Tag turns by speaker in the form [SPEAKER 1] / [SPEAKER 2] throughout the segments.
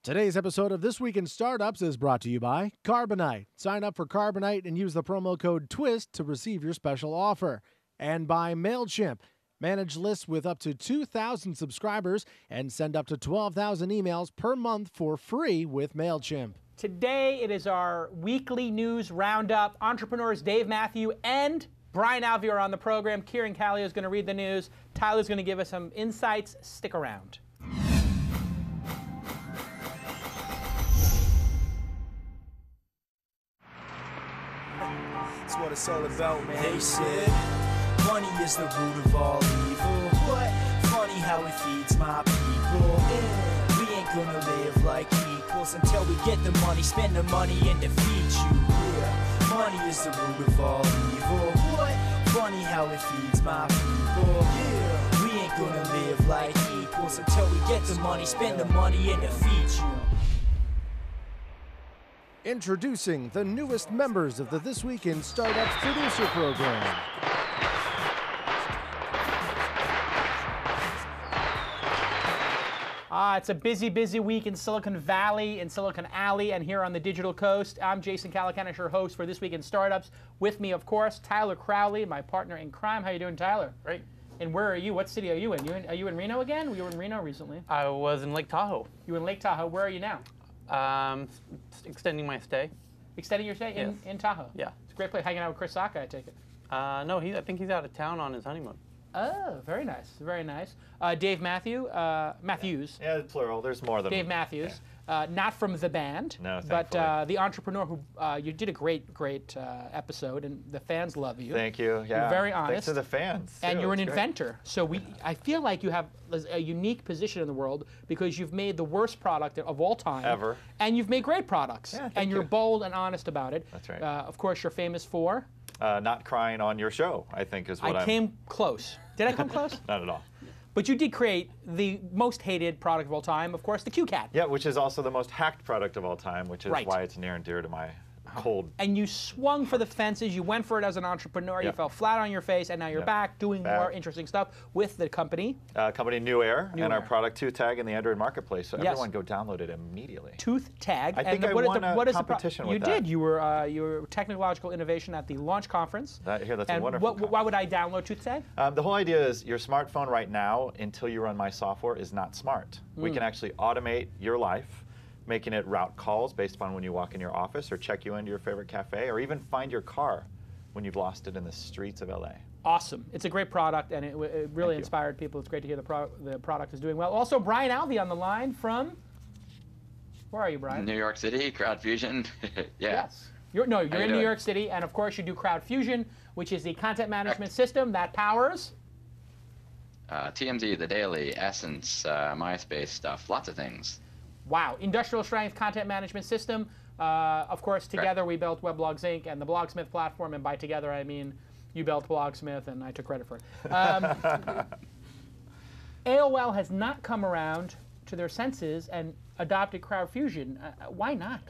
[SPEAKER 1] Today's episode of This Week in Startups is brought to you by Carbonite. Sign up for Carbonite and use the promo code TWiST to receive your special offer. And by MailChimp. Manage lists with up to 2,000 subscribers and send up to 12,000 emails per month for free with MailChimp.
[SPEAKER 2] Today it is our weekly news roundup. Entrepreneurs Dave Mathews and Brian Alvey are on the program. Kirin Kalia is going to read the news. Tyler's going to give us some insights. Stick around.
[SPEAKER 3] That's what it's all about, man. They said money is the root of all evil. What? Funny how it feeds my people. Yeah. We ain't gonna live like equals until we get the money, spend the money, and defeat you. Yeah. Money is the root of all evil. What? Funny how it feeds my people. Yeah. We ain't gonna live like equals until we get the money, spend the money, and defeat you.
[SPEAKER 1] Introducing the newest members of the This Week in Startups producer program.
[SPEAKER 2] It's a busy, busy week in Silicon Valley, in Silicon Alley, and here on the Digital Coast. I'm Jason Calacanis, your host for This Week in Startups. With me, of course, Tyler Crowley, my partner in crime. How you doing, Tyler?
[SPEAKER 4] Great.
[SPEAKER 2] And where are you? What city are you in? Are you in Reno again? You were in Reno recently.
[SPEAKER 4] I was in Lake Tahoe.
[SPEAKER 2] You were in Lake Tahoe. Where are you now?
[SPEAKER 4] Extending my stay.
[SPEAKER 2] Extending your stay
[SPEAKER 4] Yes.
[SPEAKER 2] in Tahoe?
[SPEAKER 4] Yeah.
[SPEAKER 2] It's a great place. Hanging out with Chris Sacca, I take it.
[SPEAKER 4] No, I think he's out of town on his honeymoon.
[SPEAKER 2] Oh, very nice, very nice. Dave Mathews.
[SPEAKER 5] Yeah, plural. There's more than
[SPEAKER 2] Dave Mathews, not from the band,
[SPEAKER 5] No,
[SPEAKER 2] but
[SPEAKER 5] thankfully.
[SPEAKER 2] the entrepreneur who you did a great episode, and the fans love you.
[SPEAKER 5] Thank you. Yeah.
[SPEAKER 2] You're very honest.
[SPEAKER 5] Thanks to the fans.
[SPEAKER 2] And
[SPEAKER 5] too.
[SPEAKER 2] you're an
[SPEAKER 5] It's great.
[SPEAKER 2] inventor, so I feel like you have a unique position in the world because you've made the worst product of all time
[SPEAKER 5] Ever.
[SPEAKER 2] and you've made great products,
[SPEAKER 5] Yeah, thank
[SPEAKER 2] and you're
[SPEAKER 5] you.
[SPEAKER 2] bold and honest about it.
[SPEAKER 5] That's right.
[SPEAKER 2] Of course, you're famous for.
[SPEAKER 5] Not crying on your show, I think, is what
[SPEAKER 2] I came close. Did I come close?
[SPEAKER 5] Not at all.
[SPEAKER 2] But you did create the most hated product of all time, of course, the QCat.
[SPEAKER 5] Yeah, which is also the most hacked product of all time, which is
[SPEAKER 2] Right.
[SPEAKER 5] why it's near and dear to my cold.
[SPEAKER 2] And you swung for the fences. You went for it as an entrepreneur. You
[SPEAKER 5] Yep.
[SPEAKER 2] fell flat on your face, and now you're
[SPEAKER 5] Yep.
[SPEAKER 2] back doing
[SPEAKER 5] Back.
[SPEAKER 2] more interesting stuff with the company.
[SPEAKER 5] Company NeuAer and our
[SPEAKER 2] NeuAer.
[SPEAKER 5] product ToothTag in the Android marketplace. So
[SPEAKER 2] Yes.
[SPEAKER 5] everyone go download it immediately.
[SPEAKER 2] ToothTag.
[SPEAKER 5] I think I
[SPEAKER 2] what is
[SPEAKER 5] won a
[SPEAKER 2] what is
[SPEAKER 5] competition
[SPEAKER 2] you
[SPEAKER 5] with that.
[SPEAKER 2] did. You were technological innovation at the launch conference.
[SPEAKER 5] That's a
[SPEAKER 2] and
[SPEAKER 5] wonderful
[SPEAKER 2] why would I download ToothTag?
[SPEAKER 5] The whole idea is your smartphone right now, until you run my software, is not smart. We can actually automate your life, making it route calls based upon when you walk in your office or check you into your favorite cafe or even find your car when you've lost it in the streets of LA.
[SPEAKER 2] Awesome. It's a great product, and it really
[SPEAKER 5] you.
[SPEAKER 2] inspired people. It's great to hear the product is doing well. Also, Brian Alvey on the line from, where are you, Brian?
[SPEAKER 6] New York City, CrowdFusion. Yeah.
[SPEAKER 2] Yes. You're
[SPEAKER 6] you
[SPEAKER 2] in New
[SPEAKER 6] doing?
[SPEAKER 2] York City, and of course you do CrowdFusion, which is the content management system that powers.
[SPEAKER 6] TMZ, The Daily, Essence, MySpace stuff, lots of things.
[SPEAKER 2] Wow, industrial strength content management system. Of course, together we built Weblogs Inc. and the Blogsmith platform, and by together I mean you built Blogsmith, and I took credit for it. AOL has not come around to their senses and adopted CrowdFusion. Why not?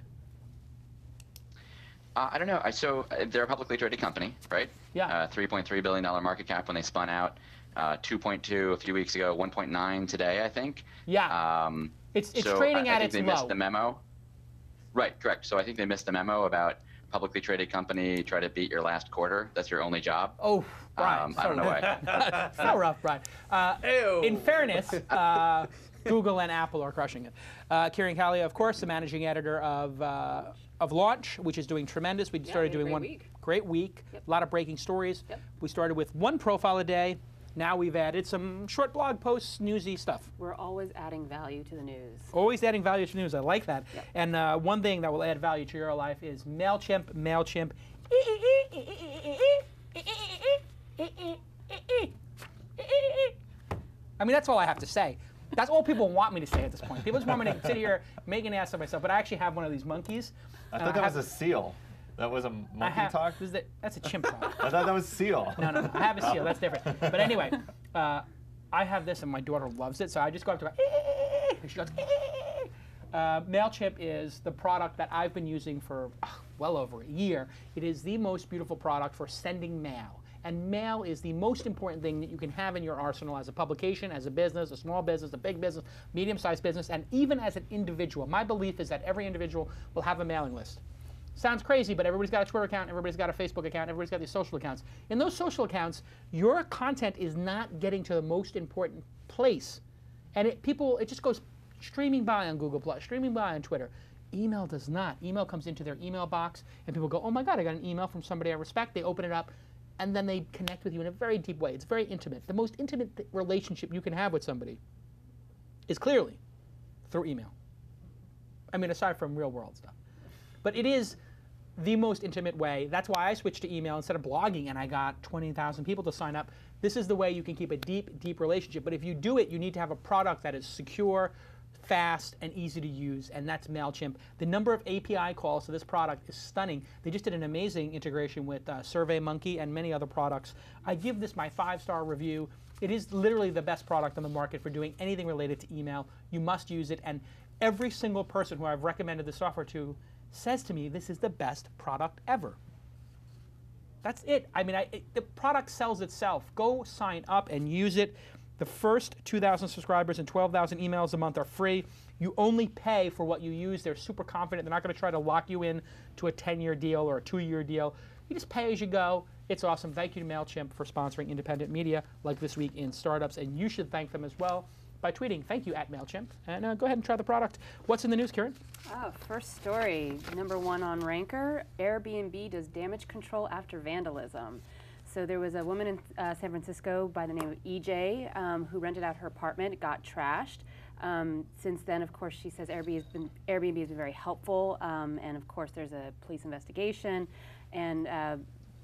[SPEAKER 6] I don't know. So they're a publicly traded company, right?
[SPEAKER 2] Yeah.
[SPEAKER 6] $3.3 billion market cap when they spun out. 2.2 a few weeks ago, 1.9 today, I think.
[SPEAKER 2] Yeah. It's
[SPEAKER 6] so
[SPEAKER 2] trading
[SPEAKER 6] I
[SPEAKER 2] at
[SPEAKER 6] think
[SPEAKER 2] its
[SPEAKER 6] they
[SPEAKER 2] low.
[SPEAKER 6] missed the memo. Right, correct. So I think they missed the memo about publicly traded company, try to beat your last quarter. That's your only job.
[SPEAKER 2] Oh, Brian.
[SPEAKER 6] I don't know why.
[SPEAKER 2] So rough, Brian. In fairness, Google and Apple are crushing it. Kirin Kalia, of course, the managing editor of Launch, which is doing tremendous. We started doing one great week.
[SPEAKER 7] Yep.
[SPEAKER 2] A lot of breaking stories.
[SPEAKER 7] Yep.
[SPEAKER 2] We started with one profile a day. Now we've added some short blog posts, newsy stuff.
[SPEAKER 7] We're always adding value to the news.
[SPEAKER 2] Always adding value to news. I like that.
[SPEAKER 7] Yep.
[SPEAKER 2] And one thing that will add value to your life is MailChimp. MailChimp. I mean, that's all I have to say. That's all people want me to say at this point. People just want me to sit here, make an ass of myself. But I actually have one of these monkeys.
[SPEAKER 5] I thought that was a seal. That was a monkey talk?
[SPEAKER 2] That's a chimp talk.
[SPEAKER 5] I thought that was seal.
[SPEAKER 2] No. I have a seal. That's different. But anyway, I have this, and my daughter loves it. So I just go up to her, and she goes, MailChimp is the product that I've been using for well over a year. It is the most beautiful product for sending mail. And mail is the most important thing that you can have in your arsenal as a publication, as a business, a small business, a big business, medium-sized business, and even as an individual. My belief is that every individual will have a mailing list. Sounds crazy, but everybody's got a Twitter account, everybody's got a Facebook account, everybody's got these social accounts. In those social accounts, your content is not getting to the most important place. And it just goes streaming by on Google+, streaming by on Twitter. Email does not. Email comes into their email box, and people go, oh my God, I got an email from somebody I respect. They open it up, and then they connect with you in a very deep way. It's very intimate. The most intimate relationship you can have with somebody is clearly through email. I mean, aside from real world stuff. But it is the most intimate way. That's why I switched to email instead of blogging, and I got 20,000 people to sign up. This is the way you can keep a deep, deep relationship. But if you do it, you need to have a product that is secure, fast, and easy to use, and that's MailChimp. The number of API calls to this product is stunning. They just did an amazing integration with SurveyMonkey and many other products. I give this my 5-star review. It is literally the best product on the market for doing anything related to email. You must use it, and every single person who I've recommended the software to says to me, this is the best product ever. That's it. I mean, the product sells itself. Go sign up and use it. The first 2,000 subscribers and 12,000 emails a month are free. You only pay for what you use. They're super confident. They're not going to try to lock you in to a 10-year deal or a 2-year deal. You just pay as you go. It's awesome. Thank you to MailChimp for sponsoring independent media like This Week in Startups, and you should thank them as well by tweeting thank you at MailChimp. And go ahead and try the product. What's in the news, Kirin?
[SPEAKER 7] Oh, first story, #1 on Ranker, Airbnb does damage control after vandalism. So there was a woman in San Francisco by the name of EJ who rented out her apartment. It got trashed. Since then, of course, she says Airbnb has been very helpful. And of course, there's a police investigation and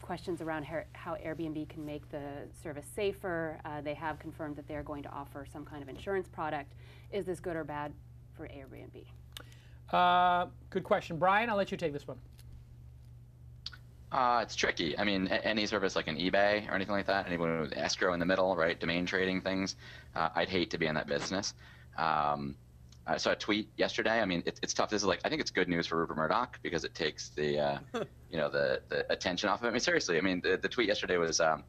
[SPEAKER 7] questions around how Airbnb can make the service safer. They have confirmed that they're going to offer some kind of insurance product. Is this good or bad for Airbnb?
[SPEAKER 2] Good question. Brian, I'll let you take this one.
[SPEAKER 6] It's tricky. I mean, any service like an eBay or anything like that, anyone with escrow in the middle, right, domain trading things, I'd hate to be in that business. I saw a tweet yesterday. I mean, it's tough. This is like, I think it's good news for Rupert Murdoch because it takes the, the attention off of it. I mean, seriously. I mean, the tweet yesterday was, some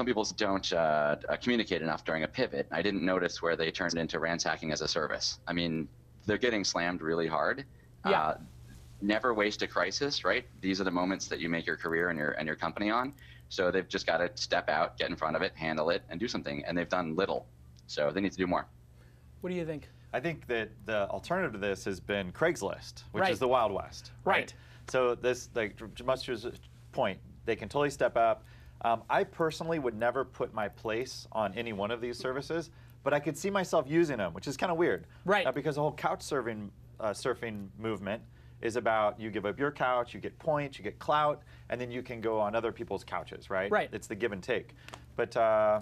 [SPEAKER 6] people don't communicate enough during a pivot. I didn't notice where they turned it into ransacking as a service. I mean, they're getting slammed really hard.
[SPEAKER 2] Yeah.
[SPEAKER 6] Never waste a crisis, right? These are the moments that you make your career and your company on. So they've just got to step out, get in front of it, handle it, and do something. And they've done little. So they need to do more.
[SPEAKER 2] What do you think?
[SPEAKER 5] I think that the alternative to this has been Craigslist, which
[SPEAKER 2] Right.
[SPEAKER 5] is the Wild West.
[SPEAKER 2] Right.
[SPEAKER 5] So this, like to Muster's point, they can totally step up. I personally would never put my place on any one of these services, but I could see myself using them, which is kind of weird.
[SPEAKER 2] Right.
[SPEAKER 5] Because the whole couch surfing movement is about you give up your couch, you get points, you get clout, and then you can go on other people's couches, right?
[SPEAKER 2] Right.
[SPEAKER 5] It's the give and take. But yeah,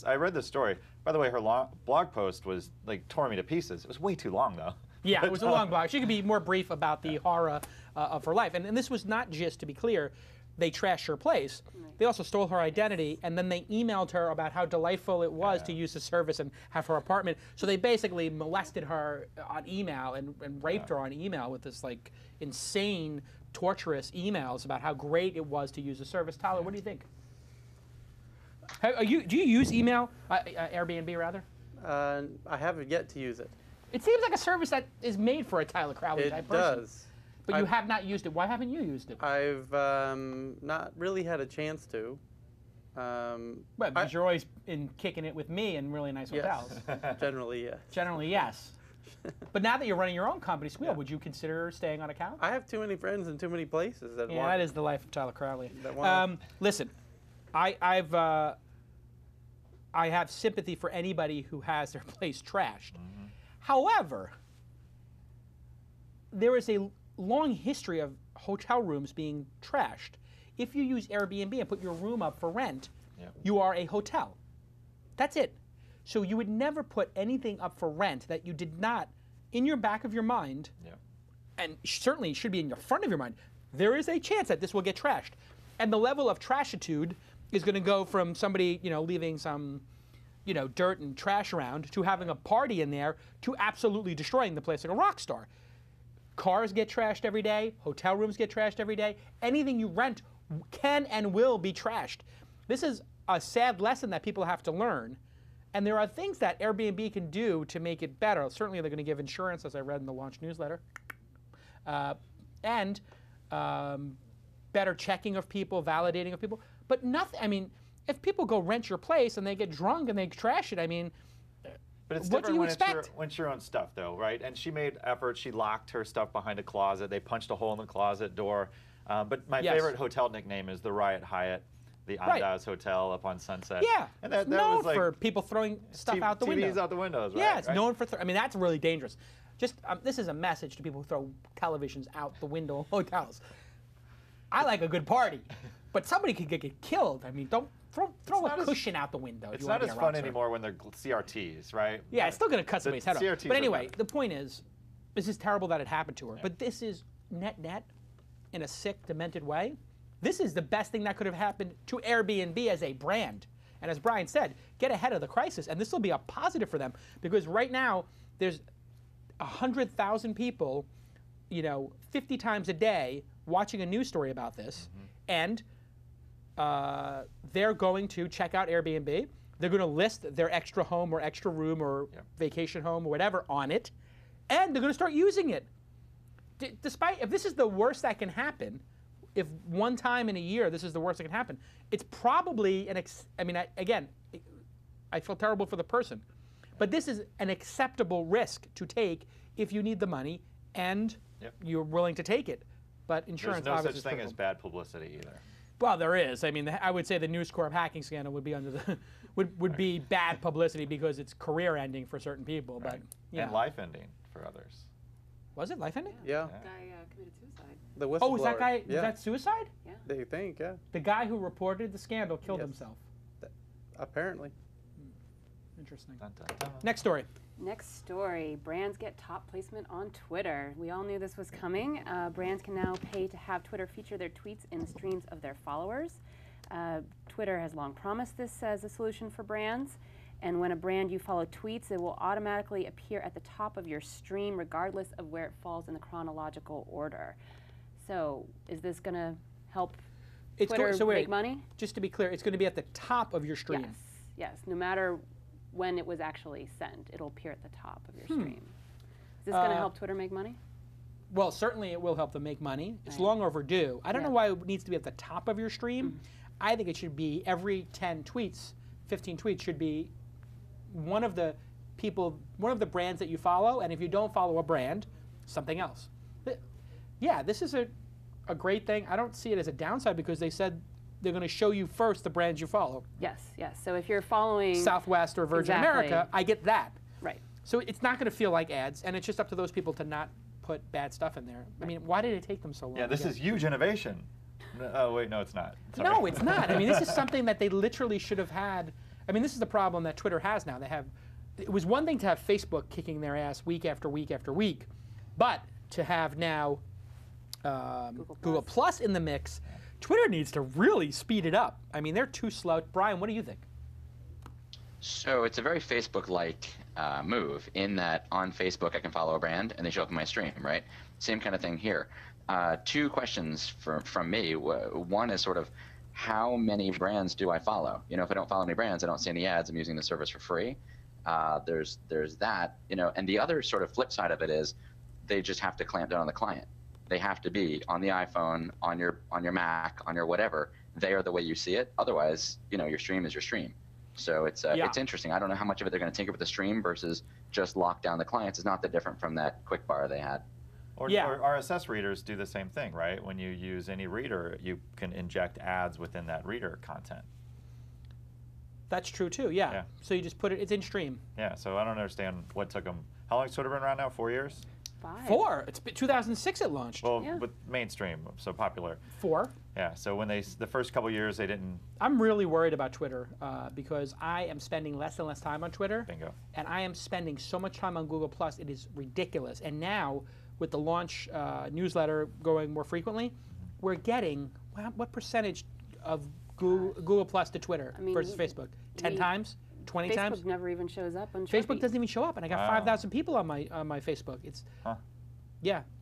[SPEAKER 5] I read this story. By the way, her blog post was like tore me to pieces. It was way too long though.
[SPEAKER 2] Yeah, it was a long blog. She could be more brief about the horror of her life. And this was not just, to be clear, they trashed her place. They also stole her identity, and then they emailed her about how delightful it was to use the service and have her apartment. So they basically molested her on email and raped her on email with this like insane, torturous emails about how great it was to use the service. Tyler, what do you think? Do you use email, Airbnb rather?
[SPEAKER 4] I haven't yet to use it.
[SPEAKER 2] It seems like a service that is made for a Tyler Crowley type
[SPEAKER 4] It
[SPEAKER 2] person.
[SPEAKER 4] does.
[SPEAKER 2] But you have not used it. Why haven't you used it?
[SPEAKER 4] I've not really had a chance to.
[SPEAKER 2] Well, because you're always kicking it with me in really nice hotels.
[SPEAKER 4] Generally, yes.
[SPEAKER 2] Generally, yes. But now that you're running your own company, Squeal, would you consider staying on a couch?
[SPEAKER 4] I have too many friends in too many places that want.
[SPEAKER 2] That is the life of Tyler Crowley.
[SPEAKER 4] That
[SPEAKER 2] Listen, I have sympathy for anybody who has their place trashed. Mm-hmm. However, there is a long history of hotel rooms being trashed. If you use Airbnb and put your room up for rent, you are a hotel. That's it. So you would never put anything up for rent that you did not, in your back of your mind, and certainly should be in your front of your mind, there is a chance that this will get trashed. And the level of trashitude is going to go from somebody, leaving some, dirt and trash around to having a party in there to absolutely destroying the place like a rock star. Cars get trashed every day. Hotel rooms get trashed every day. Anything you rent can and will be trashed. This is a sad lesson that people have to learn. And there are things that Airbnb can do to make it better. Certainly they're going to give insurance, as I read in the launch newsletter. And better checking of people, validating of people. But nothing, I mean, if people go rent your place and they get drunk and they trash it, I mean,
[SPEAKER 5] but it's
[SPEAKER 2] what do you expect?
[SPEAKER 5] When it's your own stuff, though, right? And she made effort. She locked her stuff behind a closet. They punched a hole in the closet door. But my favorite hotel nickname is the Riot Hyatt, the Andaz Hotel up on Sunset.
[SPEAKER 2] Yeah,
[SPEAKER 5] and that
[SPEAKER 2] known
[SPEAKER 5] was like
[SPEAKER 2] for people throwing stuff out the window.
[SPEAKER 5] TVs out the windows, right?
[SPEAKER 2] Yeah, it's known for, I mean, that's really dangerous. Just, this is a message to people who throw televisions out the window of hotels. I like a good party, but somebody could get killed. I mean, don't throw a cushion out the window.
[SPEAKER 5] It's not as fun anymore when they're CRTs, right?
[SPEAKER 2] Yeah, it's still going to cut somebody's head off. But anyway,
[SPEAKER 5] better.
[SPEAKER 2] the point is, this is terrible that it happened to her. Yeah. But this is net, in a sick, demented way. This is the best thing that could have happened to Airbnb as a brand. And as Brian said, get ahead of the crisis. And this will be a positive for them because right now there's 100,000 people, 50 times a day watching a news story about this. And they're going to check out Airbnb. They're going to list their extra home or extra room or vacation home or whatever on it. And they're going to start using it. Despite, if this is the worst that can happen, if one time in a year this is the worst that can happen, it's probably I feel terrible for the person. But this is an acceptable risk to take if you need the money and you're willing to take it. But insurance
[SPEAKER 5] There's no
[SPEAKER 2] obviously
[SPEAKER 5] such thing as bad publicity either.
[SPEAKER 2] Well, there is. I mean, I would say the News Corp hacking scandal would be under the would be bad publicity because it's career ending for certain people, but
[SPEAKER 5] and life ending for others.
[SPEAKER 2] Was it life ending?
[SPEAKER 4] Yeah.
[SPEAKER 7] The guy committed suicide.
[SPEAKER 4] The whistleblower.
[SPEAKER 2] Oh, was that guy? Was that suicide?
[SPEAKER 7] Yeah.
[SPEAKER 4] They think, yeah.
[SPEAKER 2] The guy who reported the scandal killed himself.
[SPEAKER 4] Apparently.
[SPEAKER 2] Interesting.
[SPEAKER 5] Dun, dun, dun.
[SPEAKER 2] Next story.
[SPEAKER 7] Next story, brands get top placement on Twitter. We all knew this was coming. Brands can now pay to have Twitter feature their tweets in the streams of their followers. Twitter has long promised this as a solution for brands. And when a brand you follow tweets, it will automatically appear at the top of your stream regardless of where it falls in the chronological order. So is this going to help Twitter make money?
[SPEAKER 2] Just to be clear, it's going to be at the top of your stream.
[SPEAKER 7] Yes, no matter when it was actually sent, it'll appear at the top of your stream. Is this going to help Twitter make money?
[SPEAKER 2] Well, certainly it will help them make money. It's long overdue. I don't know why it needs to be at the top of your stream. I think it should be every 10 tweets, 15 tweets should be one of the brands that you follow, and if you don't follow a brand, something else. Yeah, this is a great thing. I don't see it as a downside because they said they're going to show you first the brands you follow.
[SPEAKER 7] Yes. So if you're following
[SPEAKER 2] Southwest or Virgin America, I get that.
[SPEAKER 7] Right.
[SPEAKER 2] So it's not going to feel like ads, and it's just up to those people to not put bad stuff in there. I mean, why did it take them so long?
[SPEAKER 5] Yeah, this is huge innovation. Oh, wait, no, it's not. Sorry.
[SPEAKER 2] No, it's not. I mean, this is something that they literally should have had. I mean, this is the problem that Twitter has now. It was one thing to have Facebook kicking their ass week after week after week, but to have now Google Plus in the mix, Twitter needs to really speed it up. I mean, they're too slow. Brian, what do you think?
[SPEAKER 6] So it's a very Facebook-like move in that on Facebook I can follow a brand and they show up in my stream, right? Same kind of thing here. Two questions from me. One is sort of, how many brands do I follow? If I don't follow any brands, I don't see any ads. I'm using the service for free. There's that, and the other sort of flip side of it is they just have to clamp down on the client. They have to be on the iPhone, on your Mac, on your whatever. They are the way you see it. Otherwise, your stream is your stream. So it's interesting. I don't know how much of it they're going to tinker with the stream versus just lock down the clients. It's not that different from that quick bar they had.
[SPEAKER 5] Or RSS readers do the same thing, right? When you use any reader, you can inject ads within that reader content.
[SPEAKER 2] That's true too, yeah. So you just put it's in stream.
[SPEAKER 5] Yeah, so I don't understand what took them. How long has Twitter been around now? 4 years?
[SPEAKER 7] 5.
[SPEAKER 2] 4. It's 2006 it launched.
[SPEAKER 5] Well, with mainstream, so popular.
[SPEAKER 2] 4.
[SPEAKER 5] Yeah, so when the first couple years they didn't.
[SPEAKER 2] I'm really worried about Twitter because I am spending less and less time on Twitter.
[SPEAKER 5] Bingo. And
[SPEAKER 2] I am spending so much time on Google Plus, it is ridiculous. And now, with the launch newsletter going more frequently, we're getting, what percentage of Google Plus to Twitter versus Facebook? 10 times? 20 times?
[SPEAKER 7] Facebook never even shows up on
[SPEAKER 2] Facebook doesn't even show up, and I got 5,000 people on my Facebook.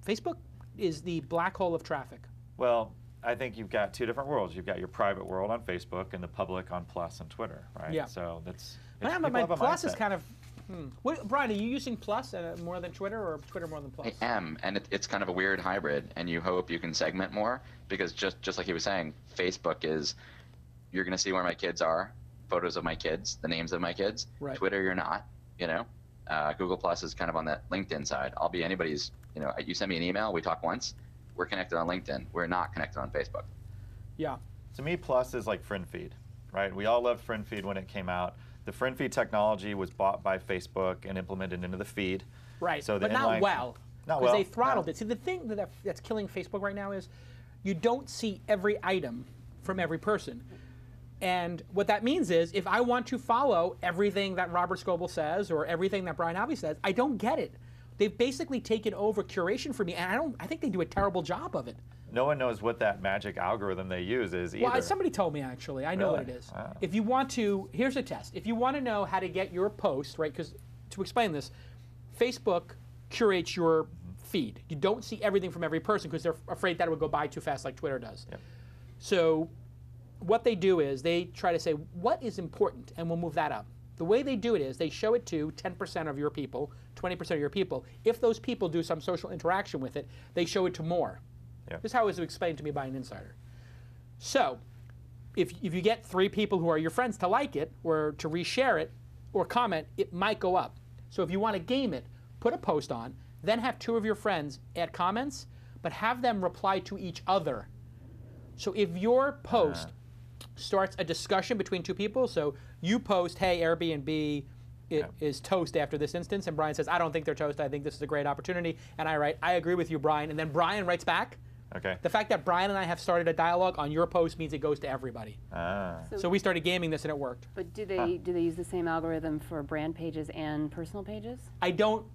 [SPEAKER 2] Facebook is the black hole of traffic.
[SPEAKER 5] Well, I think you've got two different worlds. You've got your private world on Facebook and the public on Plus and Twitter, right?
[SPEAKER 2] Yeah.
[SPEAKER 5] So that's.
[SPEAKER 2] Yeah, but my Plus is kind of. Brian, are you using Plus more than Twitter, or Twitter more than Plus?
[SPEAKER 6] I am, and it's kind of a weird hybrid, and you hope you can segment more, because just like he was saying, Facebook is, you're going to see where my kids are, photos of my kids, the names of my kids.
[SPEAKER 2] Right.
[SPEAKER 6] Twitter, you're not, you know. Google Plus is kind of on that LinkedIn side. I'll be anybody's, you know, you send me an email, we talk once, we're connected on LinkedIn. We're not connected on Facebook.
[SPEAKER 2] Yeah.
[SPEAKER 5] To me, Plus is like friend feed, right? We all loved friend feed when it came out. The friend feed technology was bought by Facebook and implemented into the feed.
[SPEAKER 2] Right,
[SPEAKER 5] so
[SPEAKER 2] but not well.
[SPEAKER 5] Not
[SPEAKER 2] because
[SPEAKER 5] well.
[SPEAKER 2] they throttled it. See, the thing that's killing Facebook right now is you don't see every item from every person. And what that means is if I want to follow everything that Robert Scoble says or everything that Brian Alvey says, I don't get it. They've basically taken over curation for me, and I think they do a terrible job of it.
[SPEAKER 5] No one knows what that magic algorithm they use is either.
[SPEAKER 2] Well, somebody told me, actually. I know what it is.
[SPEAKER 5] Wow.
[SPEAKER 2] If you want to, here's a test. If you want to know how to get your post, right, because to explain this, Facebook curates your feed. You don't see everything from every person because they're afraid that it would go by too fast like Twitter does.
[SPEAKER 5] Yep.
[SPEAKER 2] So what they do is they try to say, what is important, and we'll move that up. The way they do it is they show it to 10% of your people, 20% of your people. If those people do some social interaction with it, they show it to more.
[SPEAKER 5] Yep.
[SPEAKER 2] This is how it was explained to me by an insider. So if you get 3 people who are your friends to like it or to reshare it or comment, it might go up. So if you want to game it, put a post on, then have 2 of your friends add comments, but have them reply to each other. So if your post starts a discussion between 2 people, so you post, hey, Airbnb is toast after this instance, and Brian says, I don't think they're toast, I think this is a great opportunity, and I write, I agree with you, Brian, and then Brian writes back.
[SPEAKER 5] Okay.
[SPEAKER 2] The fact that Brian and I have started a dialogue on your post means it goes to everybody.
[SPEAKER 5] Ah.
[SPEAKER 2] So we started gaming this and it worked.
[SPEAKER 7] But do they use the same algorithm for brand pages and personal pages?
[SPEAKER 2] I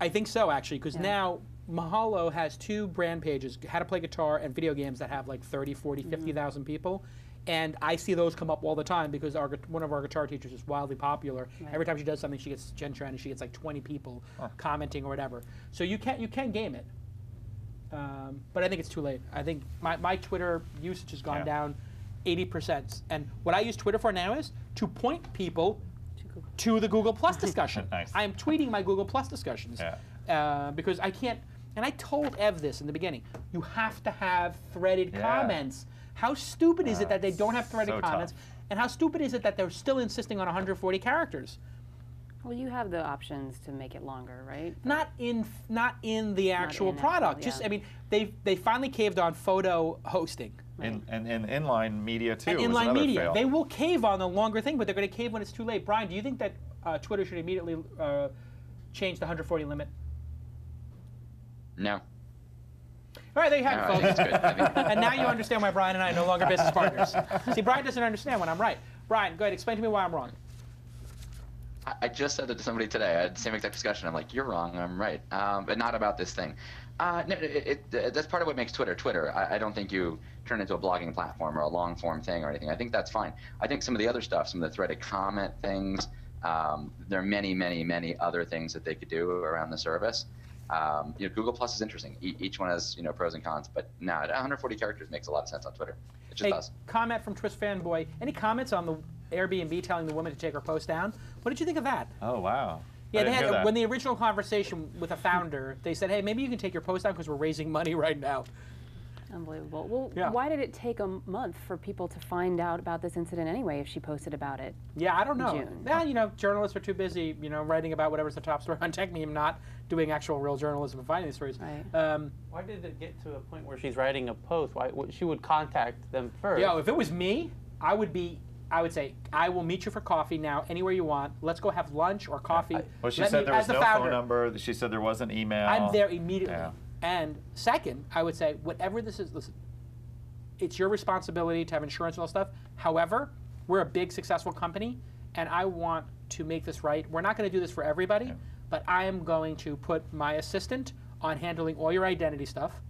[SPEAKER 2] think so, actually, because now Mahalo has 2 brand pages, How to Play Guitar and Video Games, that have like 30, 40, 50,000 people. And I see those come up all the time because one of our guitar teachers is wildly popular. Right. Every time she does something, she gets Gen Trend and she gets like 20 people commenting or whatever. So you can game it. But I think it's too late. I think my Twitter usage has gone down 80%. And what I use Twitter for now is to point people to the Google Plus discussion.
[SPEAKER 5] Nice.
[SPEAKER 2] I am tweeting my Google Plus discussions because I can't, and I told Ev this in the beginning, you have to have threaded comments. How stupid is it that they don't have threaded comments?
[SPEAKER 5] Tough.
[SPEAKER 2] And how stupid is it that they're still insisting on 140 characters?
[SPEAKER 7] Well, you have the options to make it longer, right?
[SPEAKER 2] Not in the actual product. I mean, they finally caved on photo hosting.
[SPEAKER 5] Right. And inline media too.
[SPEAKER 2] And inline media, they will cave on the longer thing, but they're going to cave when it's too late. Brian, do you think that Twitter should immediately change the 140 limit?
[SPEAKER 6] No.
[SPEAKER 2] All right, there you have it, folks.
[SPEAKER 6] I think it's good.
[SPEAKER 2] And now you understand why Brian and I are no longer business partners. See, Brian doesn't understand when I'm right. Brian, go ahead, explain to me why I'm wrong.
[SPEAKER 6] I just said it to somebody today. I had the same exact discussion. I'm like, you're wrong, I'm right. But not about this thing. No, that's part of what makes Twitter Twitter. I don't think you turn it into a blogging platform or a long-form thing or anything. I think that's fine. I think some of the other stuff, some of the threaded comment things, there are many, many, many other things that they could do around the service. Google Plus is interesting. Each one has pros and cons, but 140 characters makes a lot of sense on Twitter. It just does.
[SPEAKER 2] Comment from TWiST Fanboy. Any comments on the Airbnb telling the woman to take her post down? What did you think of that?
[SPEAKER 5] Oh, wow.
[SPEAKER 2] Yeah, they had when the original conversation with a founder, they said, hey, maybe you can take your post down because we're raising money right now.
[SPEAKER 7] Unbelievable. Well, why did it take a month for people to find out about this incident anyway if she posted about it?
[SPEAKER 2] Yeah, I don't know.
[SPEAKER 7] June?
[SPEAKER 2] Well, journalists are too busy, writing about whatever's the top story on Tech Meme, not doing actual real journalism and finding these stories.
[SPEAKER 7] Right.
[SPEAKER 4] Why did it get to a point where she's writing a post? Why she would contact them first?
[SPEAKER 2] Yeah, if it was me, I would say, I will meet you for coffee now, anywhere you want. Let's go have lunch or coffee.
[SPEAKER 5] Well, she said there was no phone number. She said there wasn't email.
[SPEAKER 2] I'm there immediately.
[SPEAKER 5] Yeah.
[SPEAKER 2] And second, I would say, whatever this is, listen, it's your responsibility to have insurance and all stuff. However, we're a big, successful company, and I want to make this right. We're not going to do this for everybody, but I am going to put my assistant on handling all your identity stuff,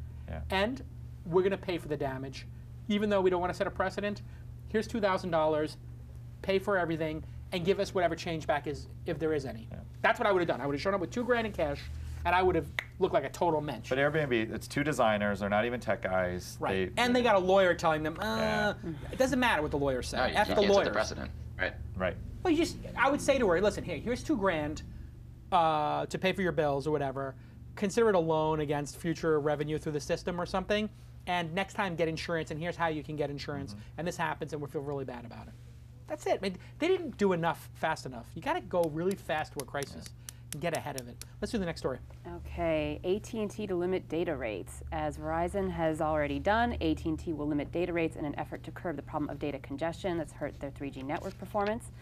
[SPEAKER 2] and we're going to pay for the damage. Even though we don't want to set a precedent, here's $2,000, pay for everything, and give us whatever change back is, if there is any. That's what I would have done. I would have shown up with $2,000 in cash, and I would have look like a total mensch.
[SPEAKER 5] But Airbnb, it's 2 designers. They're not even tech guys.
[SPEAKER 2] Right. And they got a lawyer telling them, it doesn't matter what the lawyer said.
[SPEAKER 6] No, you
[SPEAKER 2] F
[SPEAKER 6] can't
[SPEAKER 2] the
[SPEAKER 6] set
[SPEAKER 2] lawyers.
[SPEAKER 6] the precedent, right?
[SPEAKER 5] Right.
[SPEAKER 2] Well, I would say to her, listen, here's $2,000 to pay for your bills or whatever. Consider it a loan against future revenue through the system or something. And next time, get insurance. And here's how you can get insurance. And this happens, and we feel really bad about it. That's it. I mean, they didn't do enough fast enough. You got to go really fast to a crisis and get ahead of it. Let's do the next story.
[SPEAKER 7] Okay, AT&T to limit data rates. As Verizon has already done, AT&T will limit data rates in an effort to curb the problem of data congestion that's hurt their 3G network performance.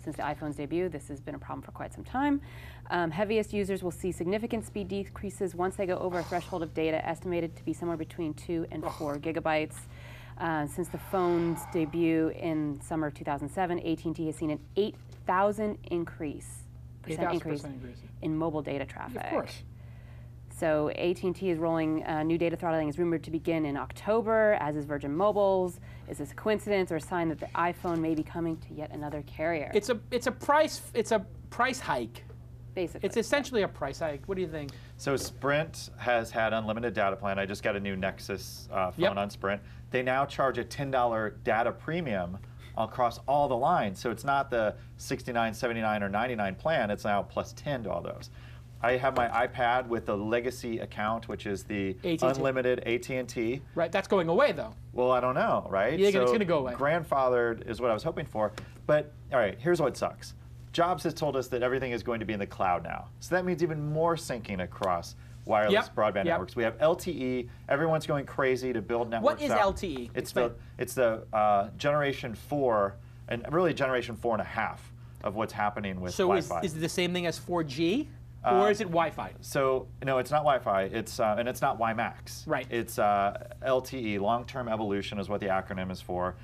[SPEAKER 7] Since the iPhone's debut, this has been a problem for quite some time. Heaviest users will see significant speed decreases once they go over a threshold of data estimated to be somewhere between 2 and 4 gigabytes. Since the phone's debut in summer of 2007, AT&T has seen an 8,000% increase in mobile data traffic.
[SPEAKER 2] Of course.
[SPEAKER 7] So AT&T is rolling new data throttling is rumored to begin in October, as is Virgin Mobile's. Is this a coincidence or a sign that the iPhone may be coming to yet another carrier?
[SPEAKER 2] It's a price hike.
[SPEAKER 7] Basically.
[SPEAKER 2] It's essentially a price hike. What do you think?
[SPEAKER 5] So Sprint has had unlimited data plan. I just got a new Nexus phone on Sprint. They now charge a $10 data premium across all the lines. So it's not the $69, $79, or $99 plan. It's now plus 10 to all those. I have my iPad with the legacy account, which is the
[SPEAKER 2] AT&T.
[SPEAKER 5] unlimited AT&T.
[SPEAKER 2] Right, that's going away though.
[SPEAKER 5] Well, I don't know, right?
[SPEAKER 2] Yeah, it's going to go away.
[SPEAKER 5] Grandfathered is what I was hoping for. But all right, here's what sucks. Jobs has told us that everything is going to be in the cloud now. So that means even more syncing across wireless broadband networks. We have LTE. Everyone's going crazy to build networks.
[SPEAKER 2] What is LTE?
[SPEAKER 5] It's the generation 4, and really generation 4.5 of what's happening with Wi-Fi.
[SPEAKER 2] So is it the same thing as 4G? Or is it Wi-Fi?
[SPEAKER 5] So no, it's not Wi-Fi. It's and it's not WiMAX.
[SPEAKER 2] Right.
[SPEAKER 5] It's LTE, long-term evolution, is what the acronym is for.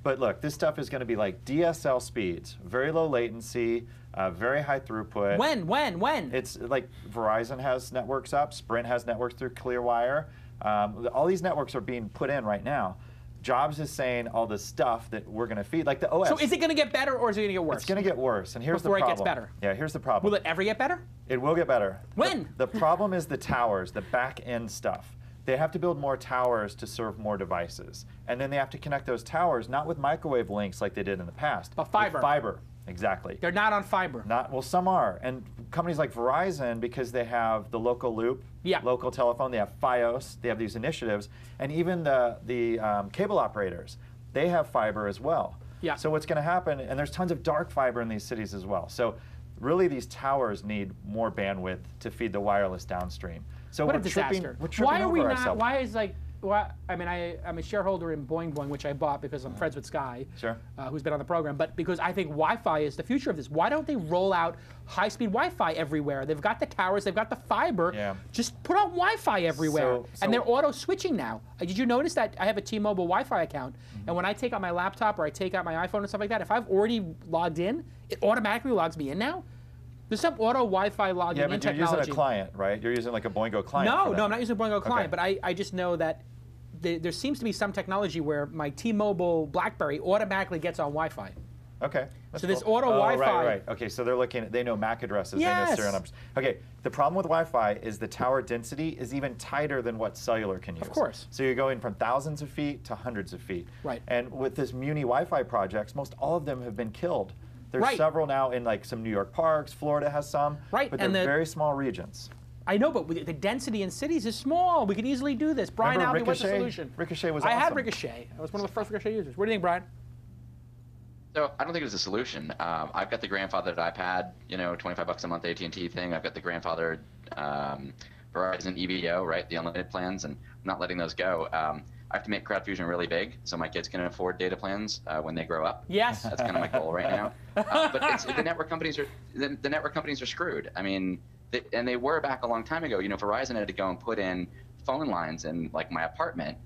[SPEAKER 5] But look, this stuff is going to be like DSL speeds, very low latency, very high throughput.
[SPEAKER 2] When?
[SPEAKER 5] It's like Verizon has networks up, Sprint has networks through Clearwire. All these networks are being put in right now. Jobs is saying all the stuff that we're going to feed, like the OS.
[SPEAKER 2] So is it going to get better or is it going to get worse?
[SPEAKER 5] It's going to get worse, and here's the problem.
[SPEAKER 2] Before it gets better?
[SPEAKER 5] Yeah, here's the problem.
[SPEAKER 2] Will it ever get better?
[SPEAKER 5] It will get better.
[SPEAKER 2] When?
[SPEAKER 5] The problem is the towers, the back-end stuff. They have to build more towers to serve more devices. And then they have to connect those towers, not with microwave links like they did in the past.
[SPEAKER 2] But fiber.
[SPEAKER 5] With fiber, exactly.
[SPEAKER 2] They're not on fiber.
[SPEAKER 5] Well, some are. And companies like Verizon, because they have the local loop, local telephone, they have Fios, they have these initiatives, and even the cable operators, they have fiber as well.
[SPEAKER 2] Yeah.
[SPEAKER 5] So what's going to happen, and there's tons of dark fiber in these cities as well. So really these towers need more bandwidth to feed the wireless downstream. So
[SPEAKER 2] what
[SPEAKER 5] we're
[SPEAKER 2] a disaster.
[SPEAKER 5] We're tripping
[SPEAKER 2] Why are we
[SPEAKER 5] over
[SPEAKER 2] not,
[SPEAKER 5] ourselves.
[SPEAKER 2] why is like, I mean, I'm a shareholder in Boing Boing, which I bought because I'm friends with Sky, who's been on the program, but because I think Wi-Fi is the future of this. Why don't they roll out high-speed Wi-Fi everywhere? They've got the towers, they've got the fiber.
[SPEAKER 5] Yeah.
[SPEAKER 2] Just put out Wi-Fi everywhere. And they're auto-switching now. Did you notice that I have a T-Mobile Wi-Fi account, and when I take out my laptop or I take out my iPhone and stuff like that, if I've already logged in, it automatically logs me in now? There's some auto Wi-Fi logging in technology.
[SPEAKER 5] Yeah, but you're using a client, right? You're using like a Boingo client.
[SPEAKER 2] No, I'm not using a Boingo client, but I just know that there seems to be some technology where my T-Mobile BlackBerry automatically gets on Wi-Fi.
[SPEAKER 5] Okay.
[SPEAKER 2] So this auto Wi-Fi.
[SPEAKER 5] Right. Okay, so they're looking, they know MAC addresses,
[SPEAKER 2] yes.
[SPEAKER 5] they know serial numbers. Okay, the problem with Wi-Fi is the tower density is even tighter than what cellular can use.
[SPEAKER 2] Of course.
[SPEAKER 5] So you're going from thousands of feet to hundreds of feet.
[SPEAKER 2] Right.
[SPEAKER 5] And with this Muni Wi-Fi projects, most all of them have been killed. There's several now in like some New York parks, Florida has some, but they're very small regions.
[SPEAKER 2] I know, but the density in cities is small. We could easily do this. Brian Alvey, what's the solution?
[SPEAKER 5] Ricochet was awesome.
[SPEAKER 2] I had Ricochet. I was one of the first Ricochet users. What do you think, Brian?
[SPEAKER 6] So I don't think it's a solution. I've got the grandfathered iPad, $25 a month AT&T thing. I've got the grandfathered Verizon EVO, right, the unlimited plans, and I'm not letting those go. I have to make CrowdFusion really big so my kids can afford data plans when they grow up.
[SPEAKER 2] Yes,
[SPEAKER 6] that's kind of my goal right now. But the network companies are screwed. I mean, they were back a long time ago. Verizon had to go and put in phone lines in like my apartment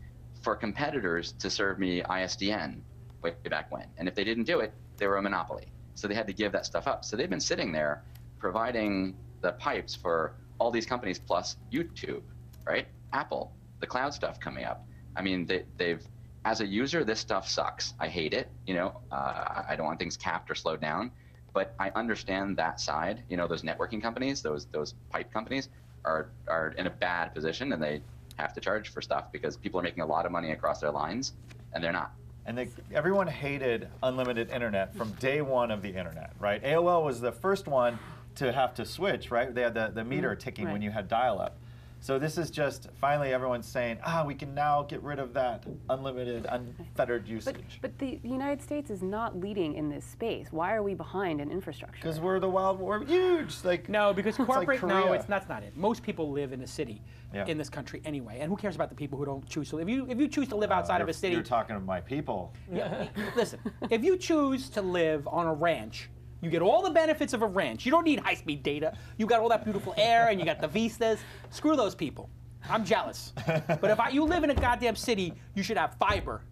[SPEAKER 6] for competitors to serve me ISDN way back when. And if they didn't do it, they were a monopoly. So they had to give that stuff up. So they've been sitting there providing the pipes for all these companies plus YouTube, right? Apple, the cloud stuff coming up. I mean, they've, as a user, this stuff sucks. I hate it. I don't want things capped or slowed down, but I understand that side. Those networking companies, those pipe companies, are in a bad position, and they have to charge for stuff because people are making a lot of money across their lines, and they're not.
[SPEAKER 5] And everyone hated unlimited internet from day one of the internet, right? AOL was the first one to have to switch, right? They had the meter ticking when you had dial-up. So this is just, finally everyone's saying, we can now get rid of that unlimited, unfettered usage.
[SPEAKER 7] But the United States is not leading in this space. Why are we behind in infrastructure?
[SPEAKER 5] Because we're we're huge. Like,
[SPEAKER 2] no, because corporate,
[SPEAKER 5] like
[SPEAKER 2] that's not it. Most people live in a city in this country anyway. And who cares about the people who don't choose to live? If you choose to live outside of a city.
[SPEAKER 5] You're talking to my people.
[SPEAKER 2] Yeah, listen, if you choose to live on a ranch, you get all the benefits of a ranch. You don't need high-speed data. You got all that beautiful air, and you got the vistas. Screw those people. I'm jealous. But if you live in a goddamn city, you should have fiber.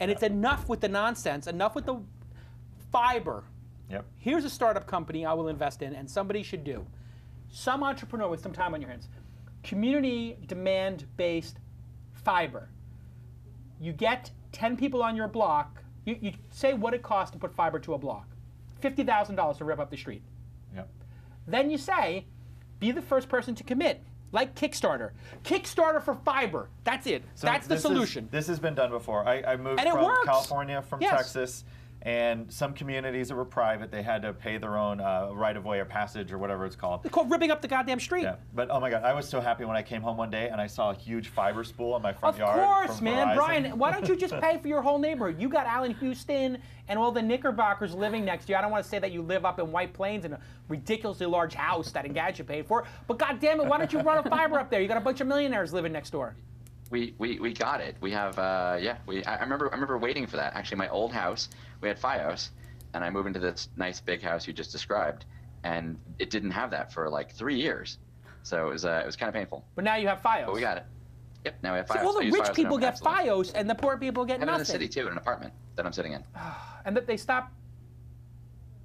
[SPEAKER 2] And it's enough with the nonsense, enough with the fiber.
[SPEAKER 5] Yep.
[SPEAKER 2] Here's a startup company I will invest in, and somebody should do. Some entrepreneur with some time on your hands. Community demand-based fiber. You get 10 people on your block. You say what it costs to put fiber to a block. $50,000 to rip up the street.
[SPEAKER 5] Yep.
[SPEAKER 2] Then you say, be the first person to commit, like Kickstarter. Kickstarter for fiber. That's it.
[SPEAKER 5] So
[SPEAKER 2] that's the solution.
[SPEAKER 5] This has been done before. I moved
[SPEAKER 2] and
[SPEAKER 5] from California, from Texas, and some communities that were private, they had to pay their own right-of-way or passage or whatever it's called.
[SPEAKER 2] It's called ripping up the goddamn street.
[SPEAKER 5] Yeah, but oh my God, I was so happy when I came home one day and I saw a huge fiber spool on my front yard.
[SPEAKER 2] Of course,
[SPEAKER 5] from
[SPEAKER 2] man.
[SPEAKER 5] Verizon.
[SPEAKER 2] Brian, why don't you just pay for your whole neighborhood? You got Allen Houston and all the Knickerbockers living next to you. I don't want to say that you live up in White Plains in a ridiculously large house that Engadget paid for, but God damn it, why don't you run a fiber up there? You got a bunch of millionaires living next door.
[SPEAKER 6] We got it. We have I remember waiting for that. Actually, my old house, we had FiOS, and I moved into this nice big house you just described, and it didn't have that for like 3 years. So it was kind of painful.
[SPEAKER 2] But now you have FiOS.
[SPEAKER 6] But we got it. Yep, now we have FiOS.
[SPEAKER 2] So all the rich people get
[SPEAKER 6] absolutely.
[SPEAKER 2] FiOS, and the poor people get nothing.
[SPEAKER 6] I live in the city too, in an apartment that I'm sitting in.
[SPEAKER 2] And that they stop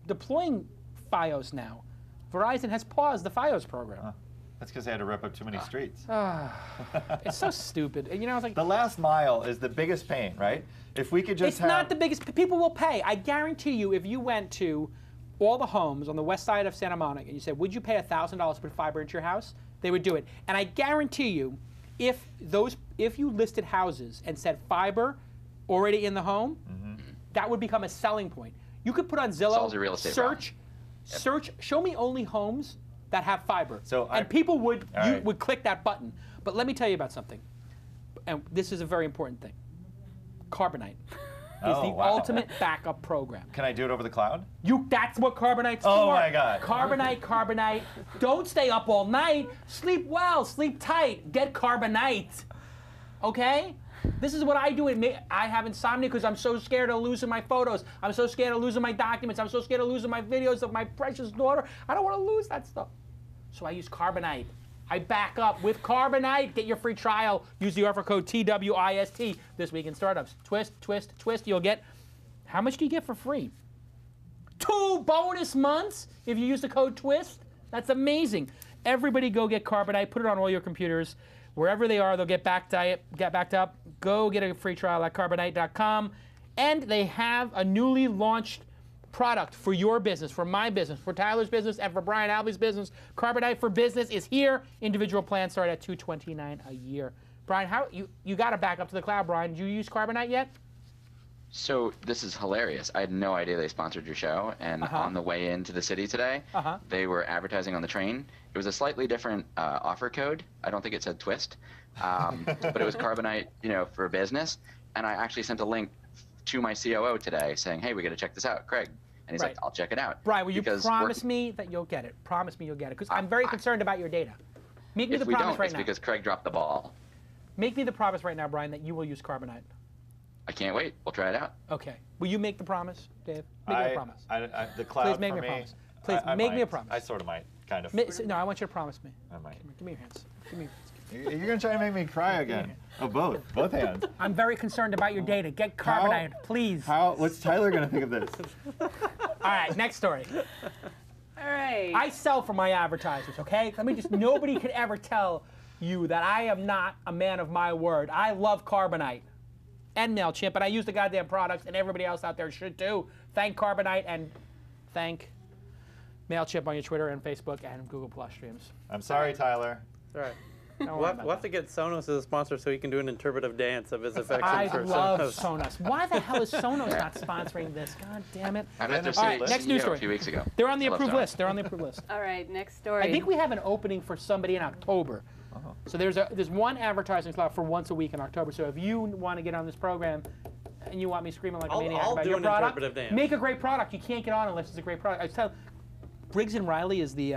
[SPEAKER 2] deploying FiOS now. Verizon has paused the FiOS program.
[SPEAKER 5] That's because they had to rip up too many streets.
[SPEAKER 2] It's so stupid. You know, it's like
[SPEAKER 5] the last mile is the biggest pain, right? If we could just
[SPEAKER 2] It's not the biggest. People will pay. I guarantee you, if you went to all the homes on the west side of Santa Monica and you said, would you pay $1,000 to put fiber into your house? They would do it. And I guarantee you, if you listed houses and said fiber already in the home, that would become a selling point. You could put on Zillow,
[SPEAKER 6] Solves your real estate
[SPEAKER 2] search, show me only homes that have fiber.
[SPEAKER 5] So
[SPEAKER 2] and people would click that button. But let me tell you about something. And this is a very important thing. Carbonite is the ultimate backup program.
[SPEAKER 5] Can I do it over the cloud?
[SPEAKER 2] That's what Carbonite's for.
[SPEAKER 5] Oh my God.
[SPEAKER 2] Carbonite. Don't stay up all night. Sleep well, sleep tight. Get Carbonite. Okay? This is what I do. I have insomnia because I'm so scared of losing my photos. I'm so scared of losing my documents. I'm so scared of losing my videos of my precious daughter. I don't want to lose that stuff. So I use Carbonite. I back up with Carbonite. Get your free trial. Use the offer code TWiST this week in startups. TWiST. You'll get, how much do you get for free? 2 bonus months if you use the code TWiST. That's amazing. Everybody go get Carbonite. Put it on all your computers. Wherever they are, they'll get backed up. Go get a free trial at carbonite.com. And they have a newly launched product for your business, for my business, for Tyler's business, and for Brian Alvey's business. Carbonite for Business is here. Individual plans start at $229 a year. Brian, how you got to back up to the cloud, Brian. Did you use Carbonite yet?
[SPEAKER 6] So this is hilarious. I had no idea they sponsored your show, and on the way into the city today, they were advertising on the train. It was a slightly different offer code. I don't think it said TWiST, but it was Carbonite, for business. And I actually sent a link to my COO today saying, "Hey, we got to check this out, Craig." And he's like, "I'll check it out."
[SPEAKER 2] Brian, will you promise me that you'll get it? Promise me you'll get it, because I'm very concerned about your data. Make me the promise right now.
[SPEAKER 6] It's because Craig dropped the ball.
[SPEAKER 2] Make me the promise right now, Brian, that you will use Carbonite.
[SPEAKER 6] I can't wait. We'll try it out.
[SPEAKER 2] Okay. Will you make the promise, Dave? Make me a promise.
[SPEAKER 5] The cloud
[SPEAKER 2] Please make me a promise. Please make me a promise.
[SPEAKER 5] I sort of might, kind of.
[SPEAKER 2] No, I want you to promise me.
[SPEAKER 5] I might.
[SPEAKER 2] Give me your hands. Give me.
[SPEAKER 5] You're going to try and make me cry again. Oh, both hands.
[SPEAKER 2] I'm very concerned about your data. Get Carbonite, please.
[SPEAKER 5] What's Tyler going to think of this?
[SPEAKER 2] All right, next story.
[SPEAKER 7] All right.
[SPEAKER 2] I sell for my advertisers, okay? Nobody could ever tell you that I am not a man of my word. I love Carbonite and MailChimp, and I use the goddamn products, and everybody else out there should too. Thank Carbonite and thank MailChimp on your Twitter and Facebook and Google Plus streams.
[SPEAKER 5] I'm sorry, Tyler.
[SPEAKER 4] All right.
[SPEAKER 2] Don't
[SPEAKER 4] We'll
[SPEAKER 2] worry
[SPEAKER 4] have,
[SPEAKER 2] about
[SPEAKER 4] we'll have to get Sonos as a sponsor so he can do an interpretive dance of his affection
[SPEAKER 2] I
[SPEAKER 4] for
[SPEAKER 2] love
[SPEAKER 4] Sonos.
[SPEAKER 2] Sonos. Why the hell is Sonos not sponsoring this? God damn it.
[SPEAKER 6] I met their
[SPEAKER 2] All right,
[SPEAKER 6] CEO
[SPEAKER 2] next news story.
[SPEAKER 6] a few weeks ago.
[SPEAKER 2] They're on the
[SPEAKER 6] I love
[SPEAKER 2] approved
[SPEAKER 6] Sonos.
[SPEAKER 2] list. They're on the approved list.
[SPEAKER 7] All right, next story.
[SPEAKER 2] I think we have an opening for somebody in October. So there's one advertising slot for once a week in October. So if you want to get on this program and you want me screaming like a maniac
[SPEAKER 4] I'll
[SPEAKER 2] about
[SPEAKER 4] do
[SPEAKER 2] your
[SPEAKER 4] an
[SPEAKER 2] product,
[SPEAKER 4] interpretive dance.
[SPEAKER 2] make a great product. You can't get on unless it's a great product. I tell Briggs & Riley is the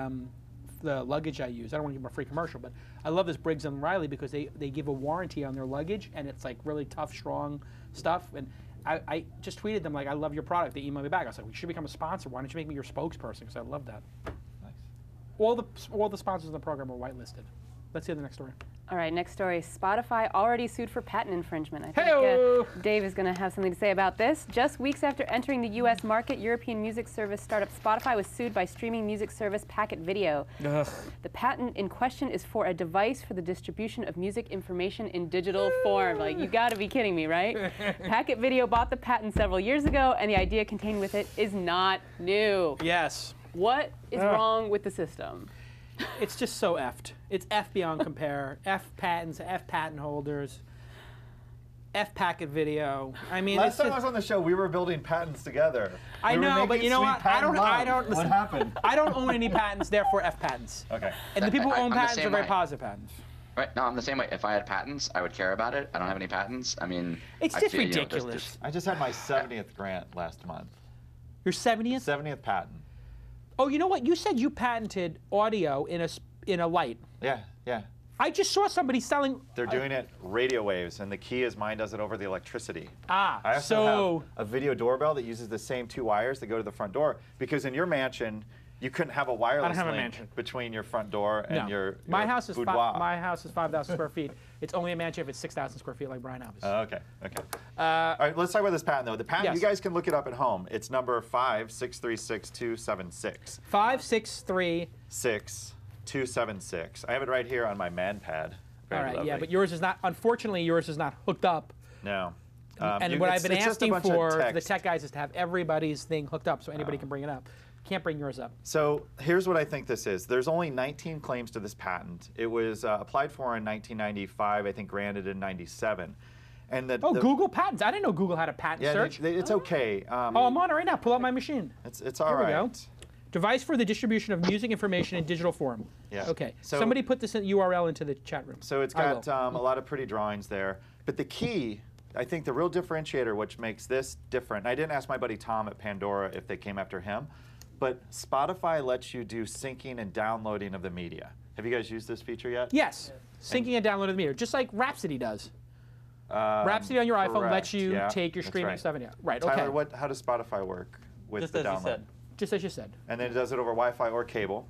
[SPEAKER 2] luggage I use. I don't want to give them a free commercial, but I love this Briggs & Riley because they give a warranty on their luggage, and it's like really tough, strong stuff. And I just tweeted them like, I love your product. They emailed me back. I was like, we should become a sponsor. Why don't you make me your spokesperson? Because I love that.
[SPEAKER 5] Nice.
[SPEAKER 2] All the sponsors in the program are whitelisted. Let's hear the next story.
[SPEAKER 7] All right, next story. Spotify already sued for patent infringement. I think
[SPEAKER 2] Hey-o!
[SPEAKER 7] Dave is going to have something to say about this. Just weeks after entering the U.S. market, European music service startup Spotify was sued by streaming music service Packet Video.
[SPEAKER 2] Ugh.
[SPEAKER 7] The patent in question is for a device for the distribution of music information in digital form. Like, you got to be kidding me, right? Packet Video bought the patent several years ago, and the idea contained with it is not new.
[SPEAKER 2] Yes.
[SPEAKER 7] What is wrong with the system?
[SPEAKER 2] It's just so effed. It's F beyond compare. F patents, F patent holders, F Packet Video. I mean,
[SPEAKER 5] Last
[SPEAKER 2] it's
[SPEAKER 5] time
[SPEAKER 2] just,
[SPEAKER 5] I was on the show, we were building patents together.
[SPEAKER 2] I
[SPEAKER 5] We were
[SPEAKER 2] know, but
[SPEAKER 5] making
[SPEAKER 2] you know
[SPEAKER 5] sweet
[SPEAKER 2] what?
[SPEAKER 5] patent love.
[SPEAKER 2] Listen,
[SPEAKER 5] What happened?
[SPEAKER 2] I don't own any patents, therefore F patents.
[SPEAKER 5] Okay.
[SPEAKER 2] And the people who own
[SPEAKER 6] I'm the
[SPEAKER 2] patents
[SPEAKER 6] same
[SPEAKER 2] are very
[SPEAKER 6] way.
[SPEAKER 2] positive patents.
[SPEAKER 6] Right? No, I'm the same way. If I had patents, I would care about it. I don't have any patents. I mean,
[SPEAKER 2] It's
[SPEAKER 6] I
[SPEAKER 2] just
[SPEAKER 6] feel, there's-
[SPEAKER 2] ridiculous.
[SPEAKER 5] I just had my 70th grant last month.
[SPEAKER 2] Your 70th?
[SPEAKER 5] 70th patent.
[SPEAKER 2] Oh, you know what? You said you patented audio in a light.
[SPEAKER 5] Yeah, yeah.
[SPEAKER 2] I just saw somebody selling.
[SPEAKER 5] They're doing it radio waves, and the key is mine does it over the electricity.
[SPEAKER 2] Ah,
[SPEAKER 5] I also
[SPEAKER 2] so
[SPEAKER 5] have a video doorbell that uses the same 2 wires that go to the front door, because in your mansion, you couldn't have a wireless
[SPEAKER 2] have a
[SPEAKER 5] link
[SPEAKER 2] mansion.
[SPEAKER 5] between your front door and
[SPEAKER 2] no.
[SPEAKER 5] your
[SPEAKER 2] my house is
[SPEAKER 5] boudoir.
[SPEAKER 2] my house is 5,000 square feet. It's only a mansion if it's 6,000 square feet, like Brian Alvey.
[SPEAKER 5] Okay, okay. All right, let's talk about this patent, though. The patent,
[SPEAKER 2] yes.
[SPEAKER 5] you guys can look it up at home. It's number 5636276.
[SPEAKER 2] 563.
[SPEAKER 5] 6276. I have it right here on my man pad. Very
[SPEAKER 2] All right,
[SPEAKER 5] lovely.
[SPEAKER 2] yeah, but yours is not. Unfortunately, yours is not hooked up.
[SPEAKER 5] No.
[SPEAKER 2] And what I've been
[SPEAKER 5] it's just a
[SPEAKER 2] asking
[SPEAKER 5] bunch of
[SPEAKER 2] for the
[SPEAKER 5] text.
[SPEAKER 2] tech guys is to have everybody's thing hooked up so anybody can bring it up. Can't bring yours up.
[SPEAKER 5] So here's what I think this is. There's only 19 claims to this patent. It was applied for in 1995, I think granted in 97. And the
[SPEAKER 2] Google patents. I didn't know Google had a patent
[SPEAKER 5] yeah,
[SPEAKER 2] search.
[SPEAKER 5] it's okay.
[SPEAKER 2] Oh, I'm on it right now. Pull up my machine.
[SPEAKER 5] It's all
[SPEAKER 2] Here we
[SPEAKER 5] right.
[SPEAKER 2] go. Device for the distribution of music information in digital form.
[SPEAKER 5] Yeah.
[SPEAKER 2] Okay.
[SPEAKER 5] So-
[SPEAKER 2] Somebody put this URL into the chat room.
[SPEAKER 5] So it's
[SPEAKER 2] I
[SPEAKER 5] got
[SPEAKER 2] will.
[SPEAKER 5] a lot of pretty drawings there. But the key, I think the real differentiator, which makes this different, and I didn't ask my buddy Tom at Pandora if they came after him, but Spotify lets you do syncing and downloading of the media. Have you guys used this feature yet?
[SPEAKER 2] Yes. Syncing and downloading the meter, just like Rhapsody does. Rhapsody on your iPhone lets
[SPEAKER 5] correct,
[SPEAKER 2] you
[SPEAKER 5] yeah,
[SPEAKER 2] take your
[SPEAKER 5] that's
[SPEAKER 2] streaming
[SPEAKER 5] right.
[SPEAKER 2] stuff in. Yeah. Right.
[SPEAKER 5] Tyler,
[SPEAKER 2] Okay.
[SPEAKER 5] how does Spotify work with
[SPEAKER 4] Just
[SPEAKER 5] the
[SPEAKER 4] as
[SPEAKER 5] download?
[SPEAKER 4] you said.
[SPEAKER 2] Just as you said.
[SPEAKER 5] And then it does it over Wi-Fi or cable,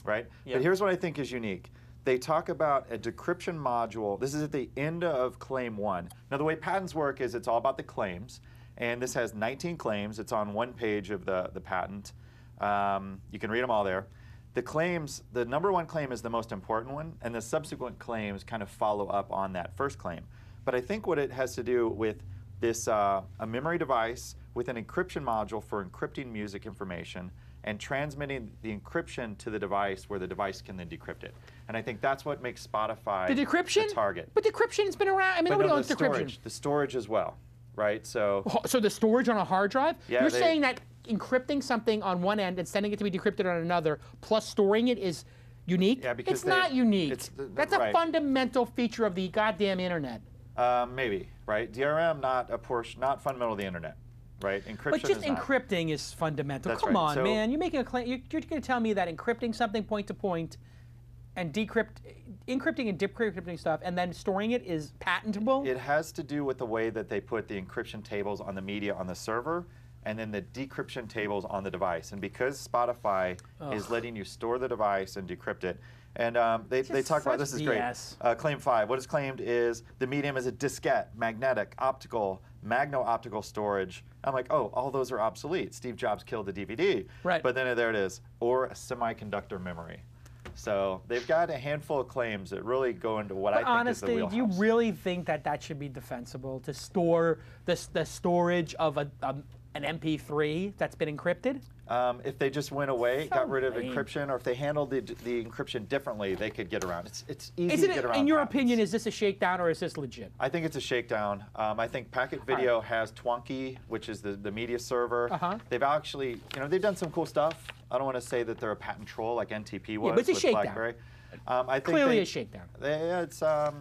[SPEAKER 5] right?
[SPEAKER 4] Yeah.
[SPEAKER 5] But here's what I think is unique. They talk about a decryption module. This is at the end of claim 1. Now, the way patents work is it's all about the claims, and this has 19 claims. It's on one page of the patent. You can read them all there. The claims, the number 1 claim is the most important one, and the subsequent claims kind of follow up on that first claim. But I think what it has to do with this, a memory device with an encryption module for encrypting music information and transmitting the encryption to the device where the device can then decrypt it. And I think that's what makes Spotify
[SPEAKER 2] The decryption?
[SPEAKER 5] the target.
[SPEAKER 2] But decryption's been around. I mean,
[SPEAKER 5] But
[SPEAKER 2] nobody
[SPEAKER 5] no,
[SPEAKER 2] owns
[SPEAKER 5] the
[SPEAKER 2] decryption.
[SPEAKER 5] storage, the storage as well, right? So
[SPEAKER 2] So the storage on a hard drive?
[SPEAKER 5] Yeah,
[SPEAKER 2] You're
[SPEAKER 5] they-
[SPEAKER 2] saying that encrypting something on one end and sending it to be decrypted on another, plus storing it is unique?
[SPEAKER 5] Yeah, because
[SPEAKER 2] it's
[SPEAKER 5] they-
[SPEAKER 2] not unique. That's a
[SPEAKER 5] right.
[SPEAKER 2] fundamental feature of the goddamn internet.
[SPEAKER 5] maybe, right? DRM not fundamental to the internet, right? Encryption
[SPEAKER 2] But just
[SPEAKER 5] is not.
[SPEAKER 2] encrypting is fundamental.
[SPEAKER 5] That's
[SPEAKER 2] Come
[SPEAKER 5] right.
[SPEAKER 2] on,
[SPEAKER 5] So-
[SPEAKER 2] man. You're making a claim. You're going to tell me that encrypting something point to point and encrypting and decrypting stuff and then storing it is patentable?
[SPEAKER 5] It has to do with the way that they put the encryption tables on the media on the server and then the decryption tables on the device. And because Spotify is letting you store the device and decrypt it, and they talk about, this is great.
[SPEAKER 2] BS.
[SPEAKER 5] Claim 5, what is claimed is the medium is a diskette, magnetic, optical, magno-optical storage. I'm like, oh, all those are obsolete. Steve Jobs killed the DVD.
[SPEAKER 2] Right.
[SPEAKER 5] But then there it is, or a semiconductor memory. So they've got a handful of claims that really go into what I think is the
[SPEAKER 2] Honestly,
[SPEAKER 5] wheelhouse.
[SPEAKER 2] do you really think that that should be defensible to store the storage of an MP3 that's been encrypted?
[SPEAKER 5] If they just went away,
[SPEAKER 2] So
[SPEAKER 5] got rid of
[SPEAKER 2] lame.
[SPEAKER 5] encryption, or if they handled the encryption differently, they could get around. It's easy
[SPEAKER 2] Isn't
[SPEAKER 5] to get
[SPEAKER 2] it,
[SPEAKER 5] around.
[SPEAKER 2] in your
[SPEAKER 5] patents.
[SPEAKER 2] opinion, is this a shakedown or is this legit?
[SPEAKER 5] I think it's a shakedown. I think Packet Video has Twonky, which is the media server. They've actually, they've done some cool stuff. I don't want to say that they're a patent troll like NTP was
[SPEAKER 2] but it's a
[SPEAKER 5] with
[SPEAKER 2] shakedown.
[SPEAKER 5] BlackBerry. I think
[SPEAKER 2] Clearly a shakedown.
[SPEAKER 5] It's
[SPEAKER 7] So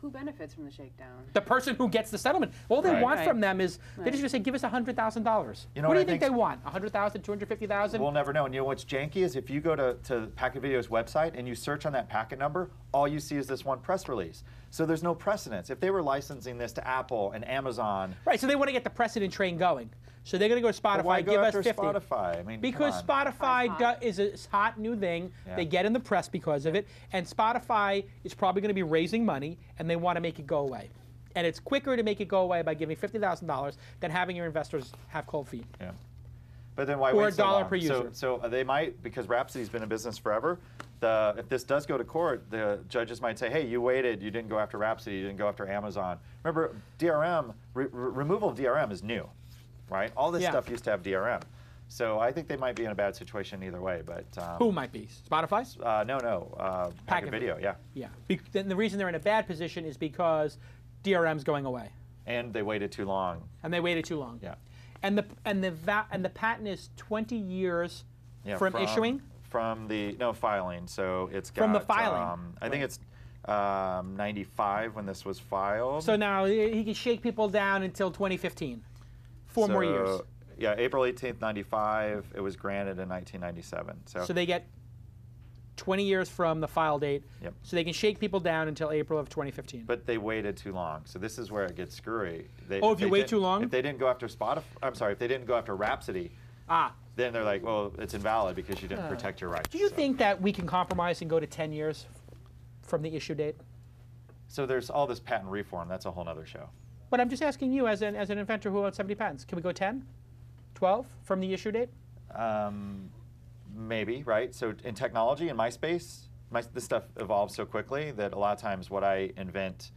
[SPEAKER 7] who benefits from the shakedown?
[SPEAKER 2] The person who gets the settlement. All they
[SPEAKER 5] Right.
[SPEAKER 2] want
[SPEAKER 7] Right.
[SPEAKER 2] from them is they're just going to say, give us $100,000.
[SPEAKER 5] You know
[SPEAKER 2] what
[SPEAKER 5] what
[SPEAKER 2] do
[SPEAKER 5] I
[SPEAKER 2] you think
[SPEAKER 5] think's-
[SPEAKER 2] they want? 100,000, 250,000?
[SPEAKER 5] We'll never know. And you know what's janky is if you go to Packet Video's website and you search on that packet number, all you see is this one press release. So there's no precedence. If they were licensing this to Apple and Amazon,
[SPEAKER 2] Right, so they want to get the precedent train going. So they're going to go to Spotify,
[SPEAKER 5] why go
[SPEAKER 2] give us
[SPEAKER 5] after
[SPEAKER 2] 50.
[SPEAKER 5] Spotify? I mean,
[SPEAKER 2] Because
[SPEAKER 5] come on.
[SPEAKER 2] Spotify is a hot new thing.
[SPEAKER 5] Yeah.
[SPEAKER 2] They get in the press because of it. And Spotify is probably going to be raising money, and they want to make it go away. And it's quicker to make it go away by giving $50,000 than having your investors have cold feet.
[SPEAKER 5] Yeah. But then why
[SPEAKER 2] Or
[SPEAKER 5] wait
[SPEAKER 2] a
[SPEAKER 5] so
[SPEAKER 2] dollar
[SPEAKER 5] long?
[SPEAKER 2] per user.
[SPEAKER 5] So they might, because Rhapsody's been in business forever, if this does go to court, the judges might say, hey, you waited, you didn't go after Rhapsody, you didn't go after Amazon. Remember, DRM, removal of DRM is new, right? All this
[SPEAKER 2] Yeah.
[SPEAKER 5] stuff used to have DRM. So I think they might be in a bad situation either way. But
[SPEAKER 2] Who might be? Spotify?
[SPEAKER 5] No. Packet Video, yeah.
[SPEAKER 2] Yeah. Then the reason they're in a bad position is because DRM's going away.
[SPEAKER 5] And they waited too long.
[SPEAKER 2] And they waited too long.
[SPEAKER 5] Yeah.
[SPEAKER 2] And the patent is 20 years
[SPEAKER 5] Yeah,
[SPEAKER 2] from issuing?
[SPEAKER 5] From the filing. So it's got
[SPEAKER 2] From the filing.
[SPEAKER 5] I think it's 95 when this was filed.
[SPEAKER 2] So now he can shake people down until 2015. 4 more years.
[SPEAKER 5] Yeah, April 18th, 95. It was granted in 1997.
[SPEAKER 2] So they get 20 years from the file date.
[SPEAKER 5] Yep.
[SPEAKER 2] So they can shake people down until April of 2015.
[SPEAKER 5] But they waited too long. So this is where it gets screwy.
[SPEAKER 2] If you wait too long?
[SPEAKER 5] If they didn't go after Spotify, I'm sorry, if they didn't go after Rhapsody, then they're like, well, it's invalid because you didn't protect your rights.
[SPEAKER 2] Do you think that we can compromise and go to 10 years from the issue date?
[SPEAKER 5] So there's all this patent reform. That's a whole other show.
[SPEAKER 2] But I'm just asking you as an inventor who owns 70 patents. Can we go 10? 12 from the issue date?
[SPEAKER 5] Maybe, right? So in technology, in my space, this stuff evolves so quickly that a lot of times what I invent,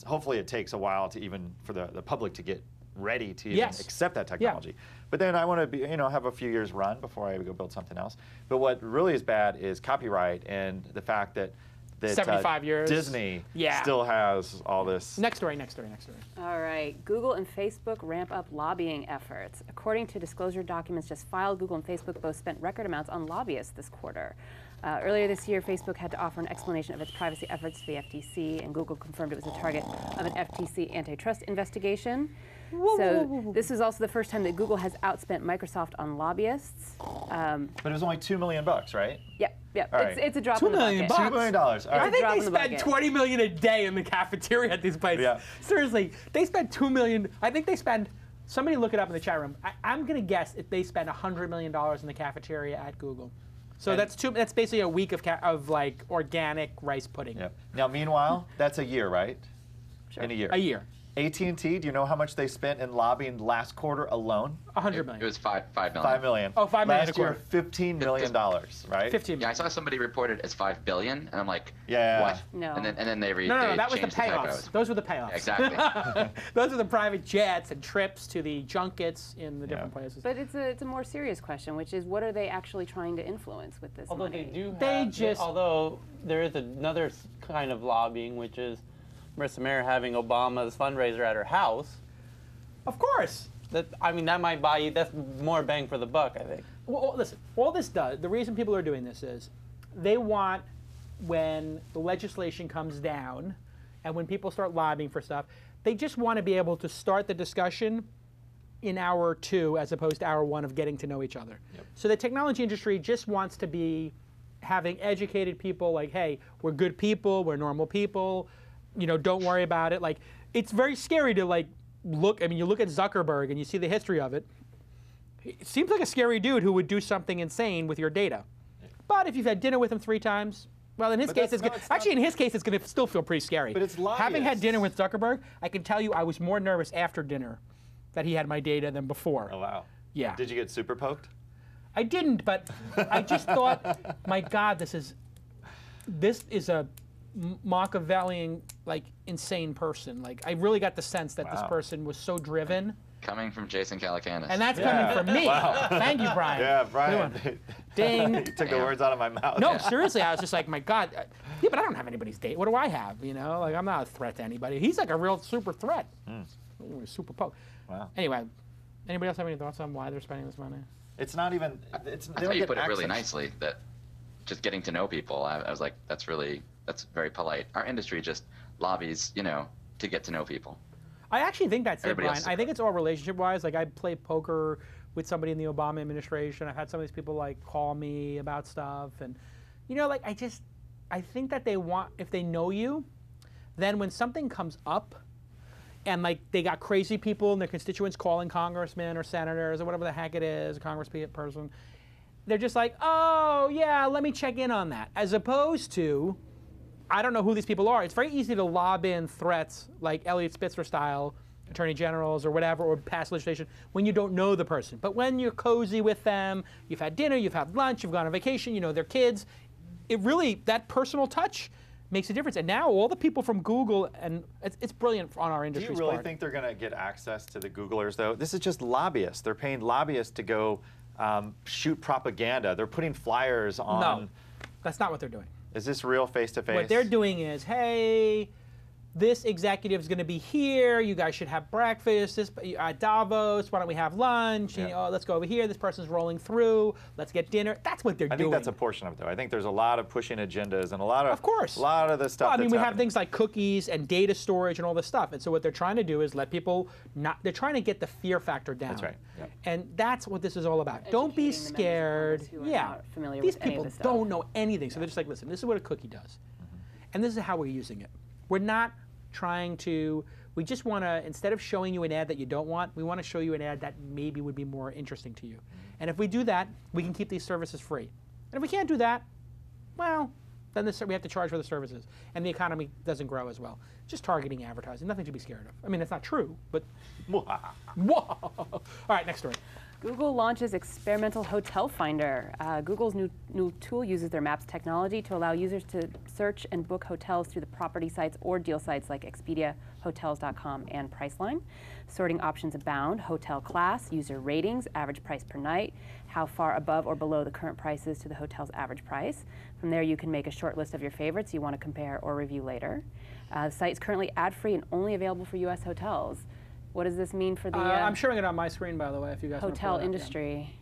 [SPEAKER 5] hopefully it takes a while to even for the public to get ready to even accept that technology. But then I want to be, have a few years run before I go build something else. But what really is bad is copyright and the fact that
[SPEAKER 2] 75 years.
[SPEAKER 5] Disney still has all this.
[SPEAKER 2] Next story.
[SPEAKER 7] All right. Google and Facebook ramp up lobbying efforts. According to disclosure documents just filed, Google and Facebook both spent record amounts on lobbyists this quarter. Earlier this year, Facebook had to offer an explanation of its privacy efforts to the FTC, and Google confirmed it was a target of an FTC antitrust investigation. This is also the first time that Google has outspent Microsoft on lobbyists.
[SPEAKER 5] But it was only $2 million, right?
[SPEAKER 7] Yep.
[SPEAKER 5] Right.
[SPEAKER 7] It's a drop
[SPEAKER 2] $2
[SPEAKER 7] in the
[SPEAKER 2] million
[SPEAKER 7] bucket.
[SPEAKER 5] $2 million. All right.
[SPEAKER 2] I think
[SPEAKER 7] drop
[SPEAKER 2] they
[SPEAKER 7] in the
[SPEAKER 2] spend
[SPEAKER 7] bucket.
[SPEAKER 2] $20 million a day in the cafeteria at these places.
[SPEAKER 5] Yeah.
[SPEAKER 2] Seriously, they spend $2 million. I think they spend. Somebody look it up in the chat room. I'm gonna guess if they spend $100 million in the cafeteria at Google. So that's basically a week of like organic rice pudding.
[SPEAKER 5] Yep. Now, meanwhile, that's a year, right?
[SPEAKER 7] Sure.
[SPEAKER 5] In a year.
[SPEAKER 2] A year.
[SPEAKER 5] AT&T, do you know how much they spent in lobbying last quarter alone?
[SPEAKER 2] $100 million.
[SPEAKER 6] It was $5 million.
[SPEAKER 5] $5 million.
[SPEAKER 2] Oh, $5 million
[SPEAKER 5] Last
[SPEAKER 2] a quarter.
[SPEAKER 5] year, $15 million, right?
[SPEAKER 2] 15
[SPEAKER 6] Yeah,
[SPEAKER 2] million.
[SPEAKER 6] I saw somebody reported as $5 billion, and I'm like,
[SPEAKER 5] Yeah.
[SPEAKER 6] what?
[SPEAKER 7] No.
[SPEAKER 6] And then they
[SPEAKER 2] No, that was the
[SPEAKER 6] changed typos.
[SPEAKER 2] payoffs. Those were the payoffs.
[SPEAKER 6] Yeah, exactly.
[SPEAKER 2] Those are the private jets and trips to the junkets in the different places.
[SPEAKER 7] But it's a more serious question, which is what are they actually trying to influence with this
[SPEAKER 4] Although
[SPEAKER 7] money?
[SPEAKER 4] they do
[SPEAKER 2] They
[SPEAKER 4] have,
[SPEAKER 2] just-
[SPEAKER 4] although there is another kind of lobbying, which is Marissa Mayer having Obama's fundraiser at her house.
[SPEAKER 2] Of course.
[SPEAKER 4] That might buy you. That's more bang for the buck, I think.
[SPEAKER 2] Well, listen, all this does, the reason people are doing this is they want, when the legislation comes down and when people start lobbying for stuff, they just want to be able to start the discussion in hour 2 as opposed to hour 1 of getting to know each other. Yep. So the technology industry just wants to be having educated people like, hey, we're good people, we're normal people, don't worry about it. Like, it's very scary to you look at Zuckerberg and you see the history of it. It seems like a scary dude who would do something insane with your data. But if you've had dinner with him 3 times, well, in his case, it's in his case, it's going to still feel pretty scary.
[SPEAKER 5] But it's
[SPEAKER 2] having had
[SPEAKER 5] lobbyists.
[SPEAKER 2] dinner with Zuckerberg, I can tell you I was more nervous after dinner that he had my data than before.
[SPEAKER 5] Oh, wow.
[SPEAKER 2] Yeah.
[SPEAKER 5] Did you get super poked?
[SPEAKER 2] I didn't, but I just thought, my God, this is a Machiavellian, insane person. Like, I really got the sense that this person was so driven
[SPEAKER 6] Coming from Jason Calacanis.
[SPEAKER 2] And that's coming from me.
[SPEAKER 5] Wow.
[SPEAKER 2] Thank you, Brian.
[SPEAKER 5] Yeah, Brian.
[SPEAKER 2] Ding.
[SPEAKER 5] You took the words out of my mouth.
[SPEAKER 2] No, seriously, I was just like, my God. Yeah, but I don't have anybody's date. What do I have? You know, like I'm not a threat to anybody. He's like a real super threat. Super poke.
[SPEAKER 5] Wow.
[SPEAKER 2] Anyway, anybody else have any thoughts on why they're spending this money?
[SPEAKER 5] It's not even. They
[SPEAKER 6] I
[SPEAKER 5] don't
[SPEAKER 6] thought you
[SPEAKER 5] get
[SPEAKER 6] put it really
[SPEAKER 5] access.
[SPEAKER 6] nicely, that just getting to know people. I was like, that's very polite. Our industry just lobbies, to get to know people.
[SPEAKER 2] I actually think that's it,
[SPEAKER 6] Everybody
[SPEAKER 2] Brian.
[SPEAKER 6] else is
[SPEAKER 2] I think it's all relationship-wise. Like I play poker with somebody in the Obama administration. I've had some of these people like call me about stuff, and like I think that they want, if they know you, then when something comes up, and like they got crazy people and their constituents calling congressmen or senators or whatever the heck it is, a congressperson, they're just like, oh yeah, let me check in on that, as opposed to, I don't know who these people are. It's very easy to lob in threats like Elliot Spitzer style, attorney generals or whatever, or pass legislation when you don't know the person. But when you're cozy with them, you've had dinner, you've had lunch, you've gone on vacation, you know their kids, it really, that personal touch makes a difference. And now all the people from Google, and it's brilliant on our industry's part.
[SPEAKER 5] Do you really think they're going to get access to the Googlers, though? This is just lobbyists. They're paying lobbyists to go shoot propaganda. They're putting flyers on.
[SPEAKER 2] No, that's not what they're doing.
[SPEAKER 5] Is this real face-to-face?
[SPEAKER 2] What they're doing is, hey, this executive is going to be here. You guys should have breakfast. This at Davos. Why don't we have lunch?
[SPEAKER 5] Yeah.
[SPEAKER 2] And, oh, let's go over here. This person's rolling through. Let's get dinner. That's what they're doing.
[SPEAKER 5] I think that's a portion of it, though. I think there's a lot of pushing agendas and a lot of.
[SPEAKER 2] Of course.
[SPEAKER 5] A lot of the stuff.
[SPEAKER 2] Well, I mean,
[SPEAKER 5] that's
[SPEAKER 2] we have
[SPEAKER 5] happening.
[SPEAKER 2] things like cookies and data storage and all this stuff. And so what they're trying to do is let people not. They're trying to get the fear factor down.
[SPEAKER 5] That's right. Yep.
[SPEAKER 2] And that's what this is all about. Don't be
[SPEAKER 7] Educating the members of
[SPEAKER 2] scared.
[SPEAKER 7] Congress who are
[SPEAKER 2] Yeah.
[SPEAKER 7] not familiar
[SPEAKER 2] These
[SPEAKER 7] with any of
[SPEAKER 2] people
[SPEAKER 7] this stuff.
[SPEAKER 2] don't know anything, so they're just like, listen, this is what a cookie does, and this is how we're using it. We're not trying to. We just want to, instead of showing you an ad that you don't want, we want to show you an ad that maybe would be more interesting to you. And if we do that, we can keep these services free. And if we can't do that, well, then we have to charge for the services, and the economy doesn't grow as well. Just targeting advertising, nothing to be scared of. I mean, it's not true, but. Whoa. All right, next story.
[SPEAKER 7] Google launches experimental hotel finder. Google's new tool uses their Maps technology to allow users to search and book hotels through the property sites or deal sites like Expedia, Hotels.com, and Priceline. Sorting options abound: hotel class, user ratings, average price per night, how far above or below the current prices to the hotel's average price. From there, you can make a short list of your favorites you want to compare or review later. The site is currently ad-free and only available for U.S. hotels. What does this mean for the
[SPEAKER 2] I'm showing it on my screen, by the way, if you guys want to pull
[SPEAKER 7] hotel
[SPEAKER 2] it up,
[SPEAKER 7] industry?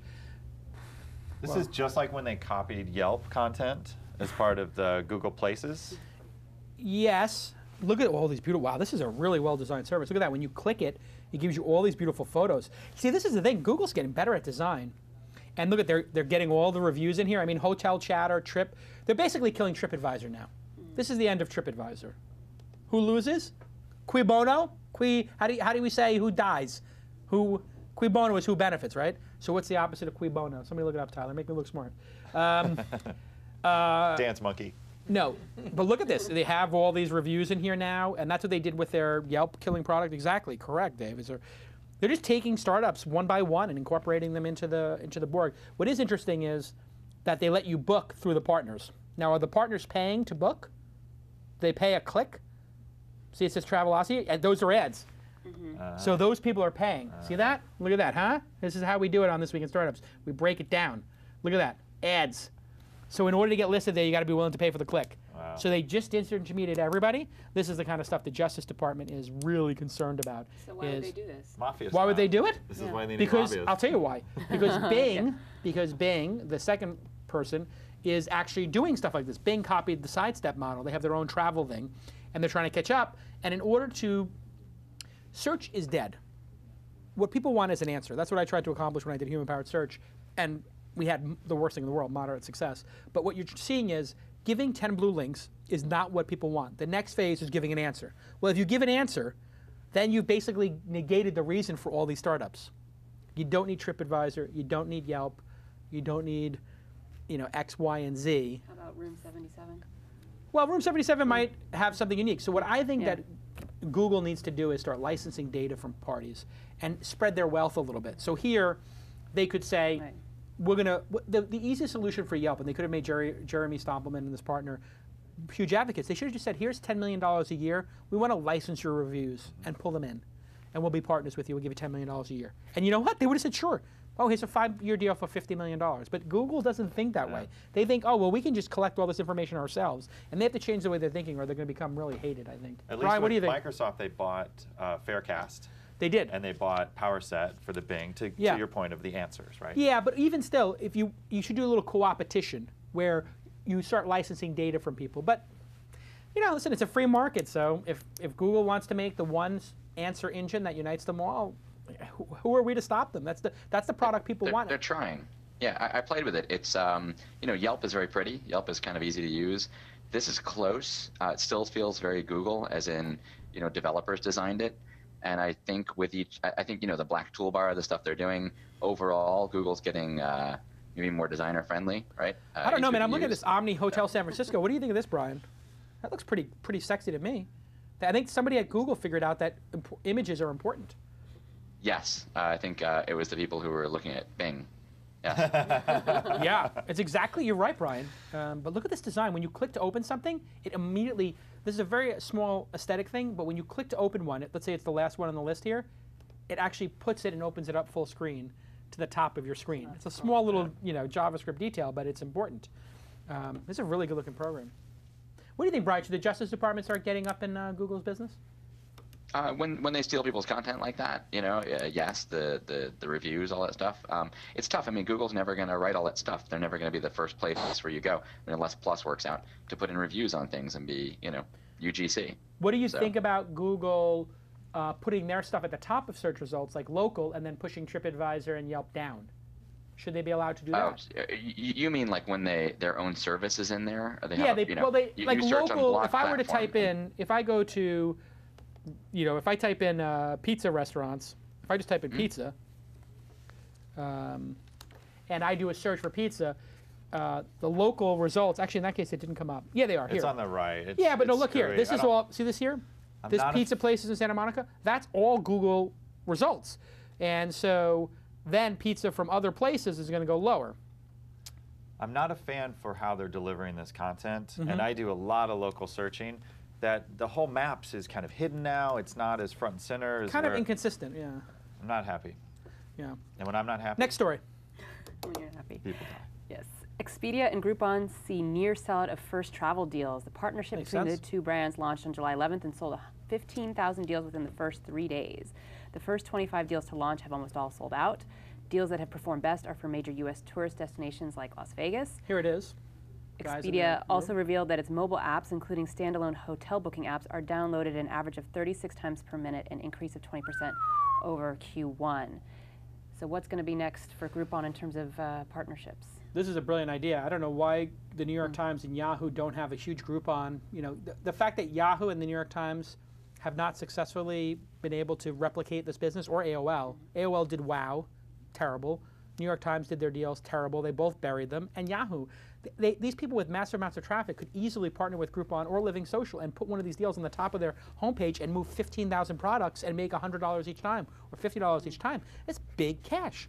[SPEAKER 5] This is just like when they copied Yelp content as part of the Google Places.
[SPEAKER 2] Yes. Look at all these beautiful, wow, this is a really well-designed service. Look at that, when you click it, it gives you all these beautiful photos. See, this is the thing, Google's getting better at design. And look at, they're getting all the reviews in here. I mean, Hotel Chatter, Trip, they're basically killing TripAdvisor now. This is the end of TripAdvisor. Who loses? Cui bono? How do we say who dies? Cui bono is who benefits, right? So what's the opposite of cui bono? Somebody look it up, Tyler. Make me look smart.
[SPEAKER 5] Dance monkey.
[SPEAKER 2] No, but look at this. They have all these reviews in here now, and that's what they did with their Yelp killing product. Exactly, correct, Dave. They're just taking startups one by one and incorporating them into the board. What is interesting is that they let you book through the partners. Now, are the partners paying to book? They pay a click. See, it says Travelocity, and those are ads. So those people are paying. See that? Look at that, huh? This is how we do it on This Week in Startups. We break it down. Look at that, ads. So in order to get listed there, you got to be willing to pay for the click.
[SPEAKER 5] Wow.
[SPEAKER 2] So they just disintermediate everybody. This is the kind of stuff the Justice Department is really concerned about.
[SPEAKER 7] So why would they do this?
[SPEAKER 5] Mafia
[SPEAKER 2] Why would they do it?
[SPEAKER 5] This is why they need
[SPEAKER 2] Because
[SPEAKER 5] lobbyists.
[SPEAKER 2] I'll tell you why. Because Bing, the second person, is actually doing stuff like this. Bing copied the sidestep model. They have their own travel thing, and they're trying to catch up. And in order to, search is dead. What people want is an answer. That's what I tried to accomplish when I did human-powered search, and we had the worst thing in the world, moderate success. But what you're seeing is giving 10 blue links is not what people want. The next phase is giving an answer. Well, if you give an answer, then you've basically negated the reason for all these startups. You don't need TripAdvisor. You don't need Yelp. You don't need, X, Y, and Z.
[SPEAKER 7] How about Room 77?
[SPEAKER 2] Well, Room 77 might have something unique. So what I think
[SPEAKER 7] Yeah.
[SPEAKER 2] that Google needs to do is start licensing data from parties and spread their wealth a little bit. So here, they could say,
[SPEAKER 7] Right.
[SPEAKER 2] we're gonna, the easiest solution for Yelp, and they could have made Jeremy Stoppelman and this partner huge advocates. They should have just said, here's $10 million a year. We want to license your reviews and pull them in. and we'll be partners with you. We'll give you $10 million a year. And you know what? They would have said, sure. Oh, here's a 5-year deal for $50 million. But Google doesn't think that way. They think, oh, well, we can just collect all this information ourselves. And they have to change the way they're thinking, or they're going to become really hated, I think.
[SPEAKER 5] At
[SPEAKER 2] Brian,
[SPEAKER 5] least
[SPEAKER 2] what do you
[SPEAKER 5] with
[SPEAKER 2] think?
[SPEAKER 5] Microsoft, they bought Faircast.
[SPEAKER 2] They did.
[SPEAKER 5] And they bought PowerSet for the Bing, to your point of the answers, right?
[SPEAKER 2] Yeah, but even still, if you should do a little co-opetition where you start licensing data from people. But, you know, listen, it's a free market, so if Google wants to make the one answer engine that unites them all, who are we to stop them? That's the product people want.
[SPEAKER 6] They're trying. Yeah, I played with it. It's you know, Yelp is very pretty. Yelp is kind of easy to use. This is close. It still feels very Google, as in, you know, developers designed it. And I think with I think, you know, the black toolbar, the stuff they're doing, overall, Google's getting maybe more designer friendly, right?
[SPEAKER 2] I don't know, man. I'm looking at this Omni Hotel San Francisco. What do you think of this, Brian? That looks pretty sexy to me. I think somebody at Google figured out that images are important.
[SPEAKER 6] Yes, I think it was the people who were looking at Bing. Yes.
[SPEAKER 2] Yeah, you're right, Brian. But look at this design. When you click to open something, it immediately, this is a very small aesthetic thing, but when you click to open one, let's say it's the last one on the list here, it actually puts it and opens it up full screen to the top of your screen. It's a small little, you know, JavaScript detail, but it's important. This is a really good looking program. What do you think, Brian? Should the Justice Department start getting up in Google's business?
[SPEAKER 6] When they steal people's content like that, you know, yes, the reviews, all that stuff. It's tough. I mean, Google's never going to write all that stuff. They're never going to be the first place where you go, I mean, unless Plus works out to put in reviews on things and be, you know, UGC.
[SPEAKER 2] What do you think about Google putting their stuff at the top of search results, like local, and then pushing TripAdvisor and Yelp down? Should they be allowed to do that?
[SPEAKER 6] You mean like when their own service is in there? Or
[SPEAKER 2] like local. If I were to type in, if I go to, you know, if I type in pizza restaurants, if I just type in pizza, and I do a search for pizza, the local results, actually in that case it didn't come up. Yeah, they are.
[SPEAKER 5] It's on the right.
[SPEAKER 2] Yeah, but no, look here. This is all, see this here? This pizza place is in Santa Monica. That's all Google results. And so then pizza from other places is going to go lower.
[SPEAKER 5] I'm not a fan for how they're delivering this content, and I do a lot of local searching. That the whole maps is kind of hidden now. It's not as front and center.
[SPEAKER 2] Kind of inconsistent, yeah.
[SPEAKER 5] I'm not happy.
[SPEAKER 2] Yeah.
[SPEAKER 5] And when I'm not happy.
[SPEAKER 2] Next story.
[SPEAKER 7] When you're happy.
[SPEAKER 5] People die.
[SPEAKER 7] Yes. Expedia and Groupon see near sellout of first travel deals. The partnership between the two brands launched on July 11th and sold 15,000 deals within the first 3 days. The first 25 deals to launch have almost all sold out. Deals that have performed best are for major U.S. tourist destinations like Las Vegas.
[SPEAKER 2] Here it is.
[SPEAKER 7] Expedia also revealed that its mobile apps, including standalone hotel booking apps, are downloaded an average of 36 times per minute, an increase of 20% over Q1. So what's going to be next for Groupon in terms of partnerships?
[SPEAKER 2] This is a brilliant idea. I don't know why the New York Times and Yahoo don't have a huge Groupon. You know, the fact that Yahoo and the New York Times have not successfully been able to replicate this business, or AOL. AOL did Wow, terrible. New York Times did their deals, terrible. They both buried them. And Yahoo, these people with massive amounts of traffic could easily partner with Groupon or Living Social and put one of these deals on the top of their homepage and move 15,000 products and make $100 each time or $50 each time. It's big cash.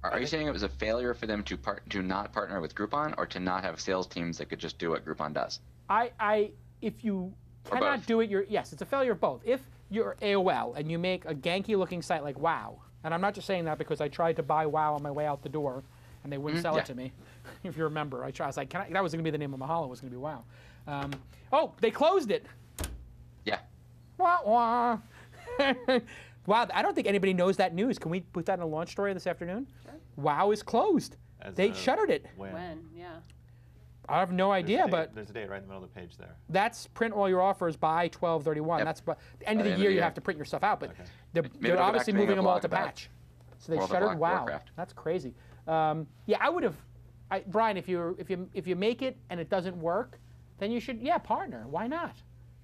[SPEAKER 6] Are you saying it was a failure for them to not partner with Groupon, or to not have sales teams that could just do what Groupon does?
[SPEAKER 2] If you cannot do it, yes, it's a failure of both. If you're AOL and you make a ganky looking site like Wow, and I'm not just saying that because I tried to buy Wow on my way out the door and they wouldn't sell it to me. If you remember, I was like, that was going to be the name of Mahalo, was going to be Wow. Oh, they closed it.
[SPEAKER 6] Yeah.
[SPEAKER 2] Wah, wah. Wow, I don't think anybody knows that news. Can we put that in a launch story this afternoon? Sure. Wow is closed. They shuttered it.
[SPEAKER 7] When? Yeah.
[SPEAKER 2] I have no idea, but
[SPEAKER 5] there's a date right in the middle of the page there.
[SPEAKER 2] That's print all your offers by 12/31. Yep. That's the end of the year you have to print your stuff out, but they're obviously moving them all to patch. So they shuttered Wow.
[SPEAKER 6] Warcraft.
[SPEAKER 2] That's crazy. Yeah, I would have, Brian. If you make it and it doesn't work, then you should partner. Why not?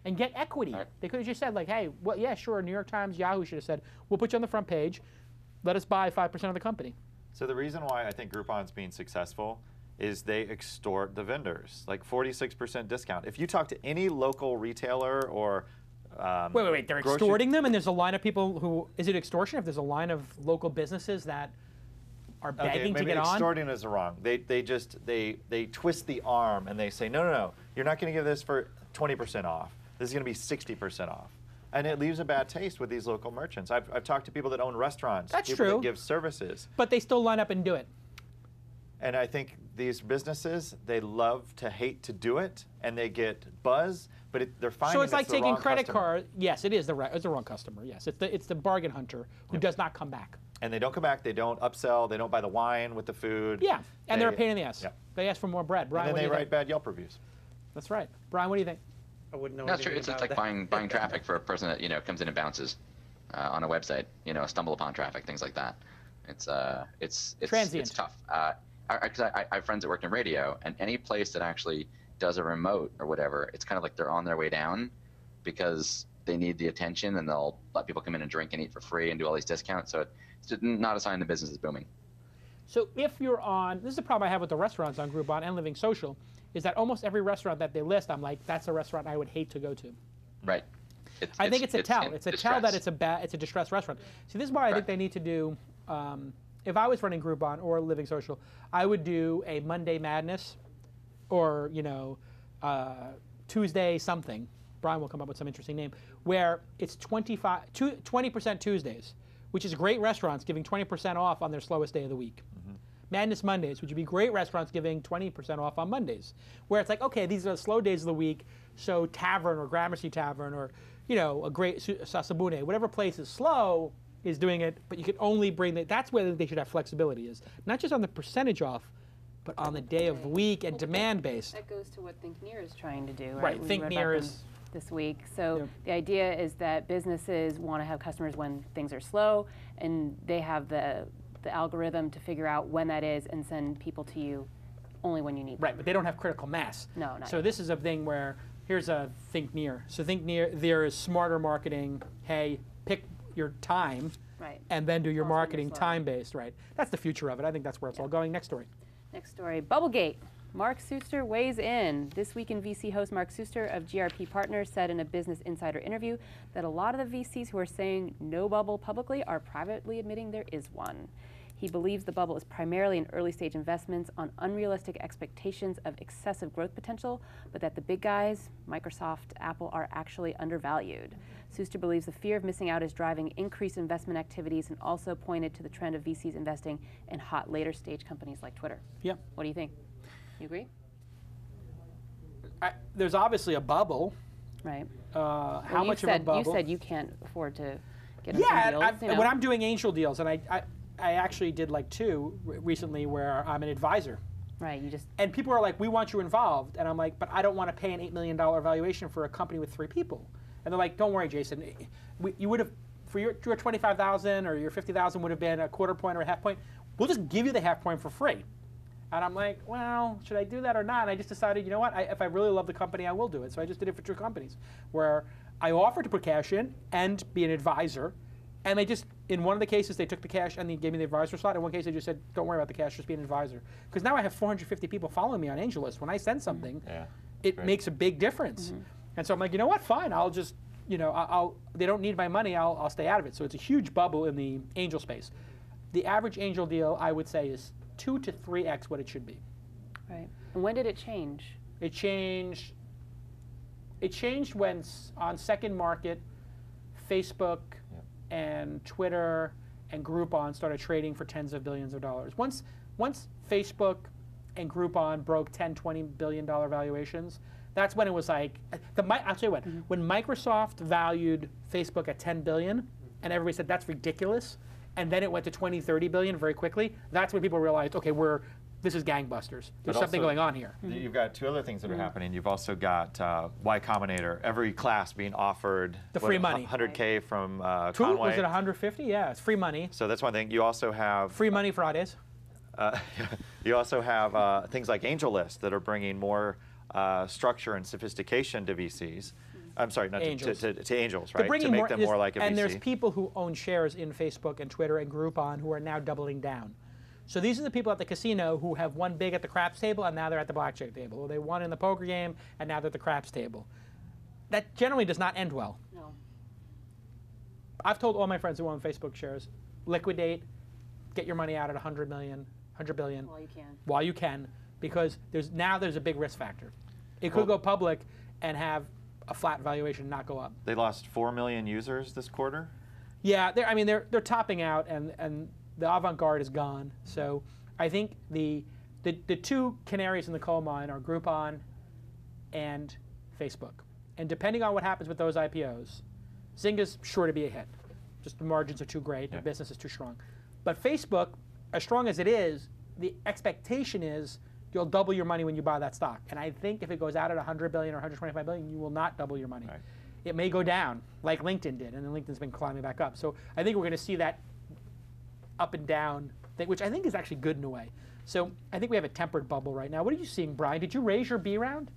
[SPEAKER 2] And get equity. Right. They could have just said like, hey, well, yeah, sure. New York Times, Yahoo should have said, we'll put you on the front page. Let us buy 5% of the company.
[SPEAKER 5] So the reason why I think Groupon's being successful is they extort the vendors, like 46% discount. If you talk to any local retailer or
[SPEAKER 2] wait, they're extorting them, and there's a line of people who, is it extortion if there's a line of local businesses that are begging to get on?
[SPEAKER 5] Extorting is wrong. They twist the arm and they say, no, you're not going to give this for 20% off. This is going to be 60% off. And it leaves a bad taste with these local merchants. I've talked to people that own restaurants,
[SPEAKER 2] That's
[SPEAKER 5] people
[SPEAKER 2] true.
[SPEAKER 5] that give services.
[SPEAKER 2] But they still line up and do it.
[SPEAKER 5] And I think these businesses, they love to hate to do it, and they get buzz, but they're finding
[SPEAKER 2] So it's like
[SPEAKER 5] the
[SPEAKER 2] taking
[SPEAKER 5] wrong
[SPEAKER 2] credit
[SPEAKER 5] customer.
[SPEAKER 2] card. Yes, it is it's the wrong customer. Yes, it's the bargain hunter who does not come back.
[SPEAKER 5] And they don't come back, they don't upsell, they don't buy the wine with the food.
[SPEAKER 2] Yeah, and they're a pain in the ass.
[SPEAKER 5] Yeah.
[SPEAKER 2] They ask for more bread. Brian,
[SPEAKER 5] And then
[SPEAKER 2] what
[SPEAKER 5] they
[SPEAKER 2] do you
[SPEAKER 5] write bad Yelp reviews.
[SPEAKER 2] That's right. Brian, what do you think?
[SPEAKER 4] I wouldn't know
[SPEAKER 6] That's true.
[SPEAKER 4] anything
[SPEAKER 6] It's
[SPEAKER 4] about
[SPEAKER 6] like
[SPEAKER 4] that.
[SPEAKER 6] buying traffic for a person that comes in and bounces on a website. Stumble upon traffic, things like that. It's
[SPEAKER 2] Transient.
[SPEAKER 6] It's tough. Because I have friends that worked in radio, and any place that actually does a remote or whatever, it's kind of like they're on their way down because they need the attention, and they'll let people come in and drink and eat for free and do all these discounts. So it's just not a sign the business is booming.
[SPEAKER 2] So if you're on, this is the problem I have with the restaurants on Groupon and Living Social, is that almost every restaurant that they list, I'm like, that's a restaurant I would hate to go to.
[SPEAKER 6] Right.
[SPEAKER 2] I think it's a tell. It's a tell that
[SPEAKER 6] distress.
[SPEAKER 2] it's a distressed restaurant. See, this is why I think they need to do, if I was running Groupon or Living Social, I would do a Monday Madness or, Tuesday something. Brian will come up with some interesting name, where it's 20% Tuesdays, which is great restaurants giving 20% off on their slowest day of the week. Madness Mondays, which would be great restaurants giving 20% off on Mondays, where it's like, okay, these are the slow days of the week, so Tavern or Gramercy Tavern or, a great Sasabune, whatever place is slow is doing it, but you can only bring that's where they should have flexibility is, not just on the percentage off, but on the day of the week and demand based.
[SPEAKER 7] That goes to what ThinkNeuAer is trying to do, right?
[SPEAKER 2] Right,
[SPEAKER 7] We read about
[SPEAKER 2] ThinkNeuAer
[SPEAKER 7] them
[SPEAKER 2] is
[SPEAKER 7] this week. So
[SPEAKER 2] Yep.
[SPEAKER 7] the idea is that businesses want to have customers when things are slow, and they have the algorithm to figure out when that is and send people to you only when you need them.
[SPEAKER 2] Right, but they don't have critical mass.
[SPEAKER 7] No, not
[SPEAKER 2] So
[SPEAKER 7] yet.
[SPEAKER 2] this is a thing where, here's a ThinkNeuAer. So ThinkNeuAer, there is smarter marketing. Hey, pick your time
[SPEAKER 7] Right.
[SPEAKER 2] and then do your
[SPEAKER 7] Also when you're
[SPEAKER 2] marketing
[SPEAKER 7] slow.
[SPEAKER 2] time-based, right? That's the future of it. I think that's where it's all going. Next story.
[SPEAKER 7] Next story, Bubblegate. Mark Suster weighs in. This Week in VC host Mark Suster of GRP Partners said in a Business Insider interview that a lot of the VCs who are saying no bubble publicly are privately admitting there is one. He believes the bubble is primarily in early-stage investments on unrealistic expectations of excessive growth potential, but that the big guys, Microsoft, Apple, are actually undervalued. Suster believes the fear of missing out is driving increased investment activities and also pointed to the trend of VCs investing in hot later-stage companies like Twitter.
[SPEAKER 2] Yep.
[SPEAKER 7] What do you think? You agree?
[SPEAKER 2] There's obviously a bubble.
[SPEAKER 7] Right.
[SPEAKER 2] How
[SPEAKER 7] Well,
[SPEAKER 2] much of a bubble?
[SPEAKER 7] You said you can't afford to get on
[SPEAKER 2] Yeah,
[SPEAKER 7] some deals. you know?
[SPEAKER 2] when I'm doing angel deals, and I actually did like two recently where I'm an advisor.
[SPEAKER 7] Right, you just...
[SPEAKER 2] And people are like, we want you involved. And I'm like, but I don't want to pay an $8 million valuation for a company with 3 people. And they're like, don't worry, Jason. You would have, for your 25,000 or your 50,000 would have been a quarter point or a half point. We'll just give you the half point for free. And I'm like, well, should I do that or not? And I just decided, you know what? If I really love the company, I will do it. So I just did it for 2 companies where I offered to put cash in and be an advisor. And they just, in one of the cases, they took the cash and they gave me the advisor slot. In one case, they just said, don't worry about the cash, just be an advisor. Because now I have 450 people following me on AngelList. When I send something, it makes a big difference. And so I'm like, you know what? Fine. I'll just, they don't need my money. I'll stay out of it. So it's a huge bubble in the angel space. The average angel deal, I would say, is 2 to 3x what it should be.
[SPEAKER 7] Right. And when did it change?
[SPEAKER 2] It changed when on Second Market, Facebook and Twitter and Groupon started trading for tens of billions of dollars. Once Facebook and Groupon broke $10, $20 billion valuations, that's when it was like, I'll tell you what, when Microsoft valued Facebook at $10 billion, and everybody said that's ridiculous, and then it went to 20, 30 billion very quickly, that's when people realized, okay, this is gangbusters. There's something going on here.
[SPEAKER 5] You've got 2 other things that are happening. You've also got Y Combinator, every class being offered
[SPEAKER 2] the free money.
[SPEAKER 5] 100K from
[SPEAKER 2] Conway.
[SPEAKER 5] Conway.
[SPEAKER 2] Was it 150? Yeah, it's free money.
[SPEAKER 5] So that's one thing. You also have
[SPEAKER 2] free money Fridays.
[SPEAKER 5] You also have things like AngelList that are bringing more structure and sophistication to VCs. I'm sorry, not
[SPEAKER 2] angels.
[SPEAKER 5] to angels, right?
[SPEAKER 2] To
[SPEAKER 5] make them more like a VC.
[SPEAKER 2] And there's people who own shares in Facebook and Twitter and Groupon who are now doubling down. So these are the people at the casino who have won big at the craps table and now they're at the blackjack table. Or they won in the poker game and now they're at the craps table. That generally does not end well.
[SPEAKER 7] No.
[SPEAKER 2] I've told all my friends who own Facebook shares, liquidate, get your money out at 100 million, 100 billion.
[SPEAKER 7] While you can.
[SPEAKER 2] While you can, because there's a big risk factor. It could go public and have a flat valuation, not go up.
[SPEAKER 5] They lost 4 million users this quarter.
[SPEAKER 2] Yeah, they're topping out, and the avant-garde is gone. So I think the two canaries in the coal mine are Groupon and Facebook. And depending on what happens with those IPOs, Zynga's sure to be a hit. Just the margins are too great, the business is too strong. But Facebook, as strong as it is, the expectation is you'll double your money when you buy that stock. And I think if it goes out at 100 billion or 125 billion, you will not double your money. Right. It may go down, like LinkedIn did, and then LinkedIn's been climbing back up. So I think we're going to see that up and down thing, which I think is actually good in a way. So I think we have a tempered bubble right now. What are you seeing, Brian? Did you raise your B round?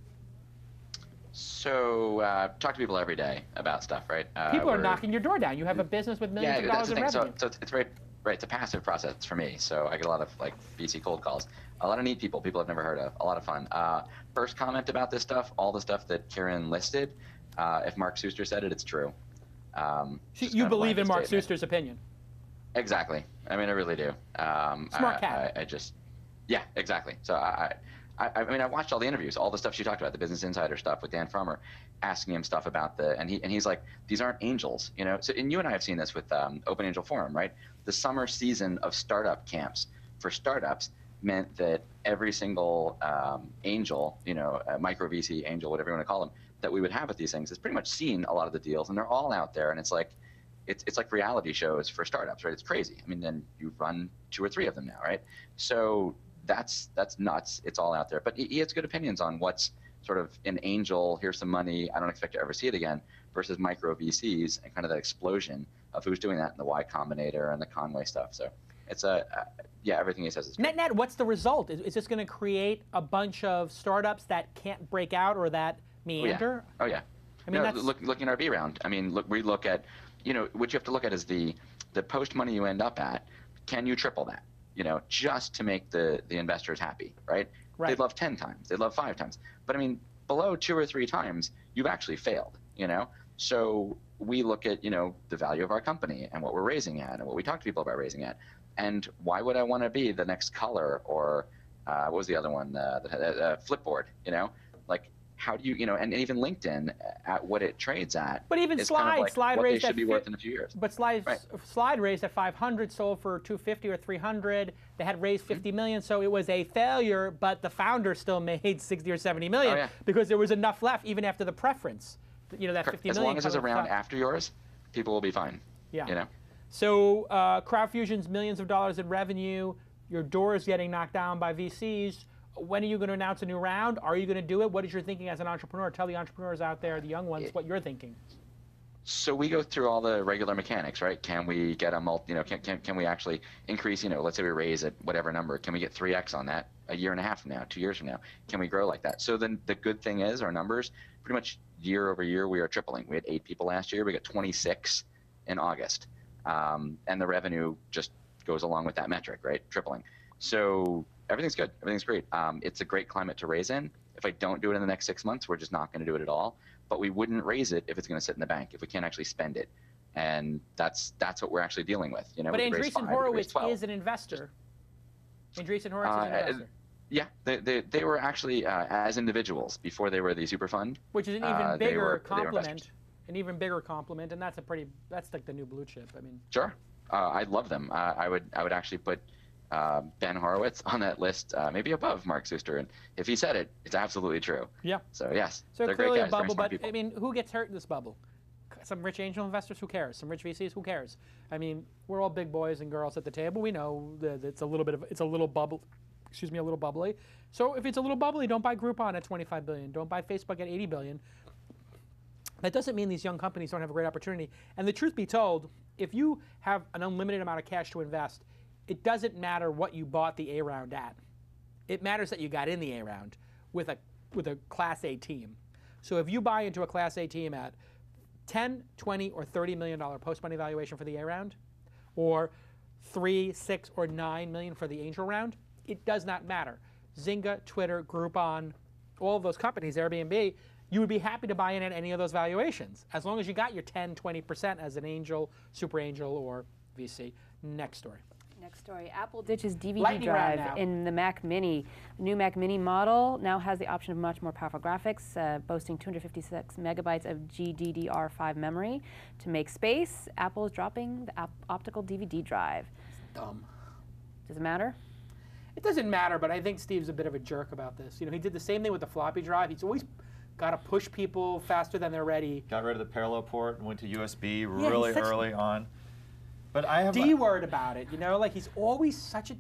[SPEAKER 6] So talk to people every day about stuff, right?
[SPEAKER 2] People are knocking your door down. You have a business with millions of dollars in revenue.
[SPEAKER 6] So it's very, right, it's a passive process for me. So I get a lot of like VC cold calls, a lot of neat people I've never heard of, a lot of fun. First comment about this stuff, all the stuff that Kirin listed, if Mark Suster said it, it's true.
[SPEAKER 2] You believe in Mark Suster's opinion?
[SPEAKER 6] Exactly. I mean, I really do.
[SPEAKER 2] Smart cat.
[SPEAKER 6] Yeah, exactly. So I mean, I watched all the interviews, all the stuff she talked about, the Business Insider stuff with Dan Frommer, asking him stuff about and he's like, these aren't angels, you know. So, and you and I have seen this with Open Angel Forum, right? The summer season of startup camps for startups meant that every single angel, you know, micro VC angel, whatever you want to call them, that we would have at these things has pretty much seen a lot of the deals, and they're all out there, and it's like reality shows for startups, right? It's crazy. I mean, then you run 2 or 3 of them now, right? So that's nuts. It's all out there. But he has good opinions on what's sort of an angel, here's some money, I don't expect to ever see it again, versus micro VCs and kind of that explosion of who's doing that in the Y Combinator and the Conway stuff. So it's everything he says is good.
[SPEAKER 2] Net, what's the result? Is this going to create a bunch of startups that can't break out or that meander?
[SPEAKER 6] Oh yeah. I mean, looking at our B round. I mean, we look at, you know, what you have to look at is the post money you end up at. Can you triple that? You know, just to make the investors happy, right? They'd love 10 times, they'd love 5 times. But I mean, below 2 or 3 times, you've actually failed, you know? So we look at, you know, the value of our company and what we're raising at and what we talk to people about raising at. And why would I want to be the next Color or what was the other one, Flipboard, you know? Like, how do you, you know, and even LinkedIn at what it trades at.
[SPEAKER 2] But even Slide
[SPEAKER 6] what
[SPEAKER 2] raised
[SPEAKER 6] they should be worth in a few years.
[SPEAKER 2] But Slide raised at 500, sold for 250 or 300. They had raised 50 million, so it was a failure. But the founder still made 60 or 70 million because there was enough left even after the preference. You know, that 50 million.
[SPEAKER 6] As long as it's around after yours, people will be fine.
[SPEAKER 2] Yeah.
[SPEAKER 6] You know.
[SPEAKER 2] So CrowdFusion's millions of dollars in revenue. Your door is getting knocked down by VCs. When are you going to announce a new round? Are you going to do it? What is your thinking as an entrepreneur? Tell the entrepreneurs out there, the young ones, what you're thinking.
[SPEAKER 6] So we go through all the regular mechanics, right? Can we get can we actually increase, you know, let's say we raise at whatever number, can we get 3x on that a year and a half from now, 2 years from now? Can we grow like that? So then the good thing is our numbers, pretty much year over year, we are tripling. We had 8 people last year. We got 26 in August. And the revenue just goes along with that metric, right? Tripling. So everything's good. Everything's great. It's a great climate to raise in. If I don't do it in the next 6 months, we're just not going to do it at all. But we wouldn't raise it if it's going to sit in the bank, if we can't actually spend it. And that's what we're actually dealing with. You know,
[SPEAKER 2] but Andreessen Horowitz is an investor. Andreessen Horowitz is an investor.
[SPEAKER 6] Yeah, they were actually as individuals before they were the super fund.
[SPEAKER 2] Which is an even bigger compliment. An even bigger compliment, and that's like the new blue chip. I mean.
[SPEAKER 6] Sure, I love them. I would actually put Ben Horowitz on that list, maybe above Mark Suster, and if he said it, it's absolutely true.
[SPEAKER 2] Yeah.
[SPEAKER 6] So yes,
[SPEAKER 2] so
[SPEAKER 6] they're
[SPEAKER 2] clearly
[SPEAKER 6] great guys,
[SPEAKER 2] a bubble, but
[SPEAKER 6] people.
[SPEAKER 2] I mean, who gets hurt in this bubble? Some rich angel investors, who cares? Some rich VCs, who cares? I mean, we're all big boys and girls at the table. We know that it's a little bubble. Excuse me, a little bubbly. So if it's a little bubbly, don't buy Groupon at 25 billion. Don't buy Facebook at 80 billion. That doesn't mean these young companies don't have a great opportunity. And the truth be told, if you have an unlimited amount of cash to invest, it doesn't matter what you bought the A round at. It matters that you got in the A round with a Class A team. So if you buy into a Class A team at 10, 20, or $30 million post-money valuation for the A round, or 3, 6, or 9 million for the angel round, it does not matter. Zynga, Twitter, Groupon, all of those companies, Airbnb, you would be happy to buy in at any of those valuations, as long as you got your 10, 20% as an angel, super angel, or VC. Next story.
[SPEAKER 7] Next story, Apple ditches DVD
[SPEAKER 2] Lightning round
[SPEAKER 7] drive
[SPEAKER 2] now.
[SPEAKER 7] in the Mac Mini. The new Mac Mini model now has the option of much more powerful graphics, boasting 256 megabytes of GDDR5 memory. To make space, Apple is dropping the optical DVD drive.
[SPEAKER 2] Dumb.
[SPEAKER 7] Does it matter?
[SPEAKER 2] It doesn't matter, but I think Steve's a bit of a jerk about this. You know, he did the same thing with the floppy drive. He's always got to push people faster than they're ready.
[SPEAKER 5] Got rid of the parallel port and went to USB really early on. But I have
[SPEAKER 2] D-word about it, you know? Like, he's always such a...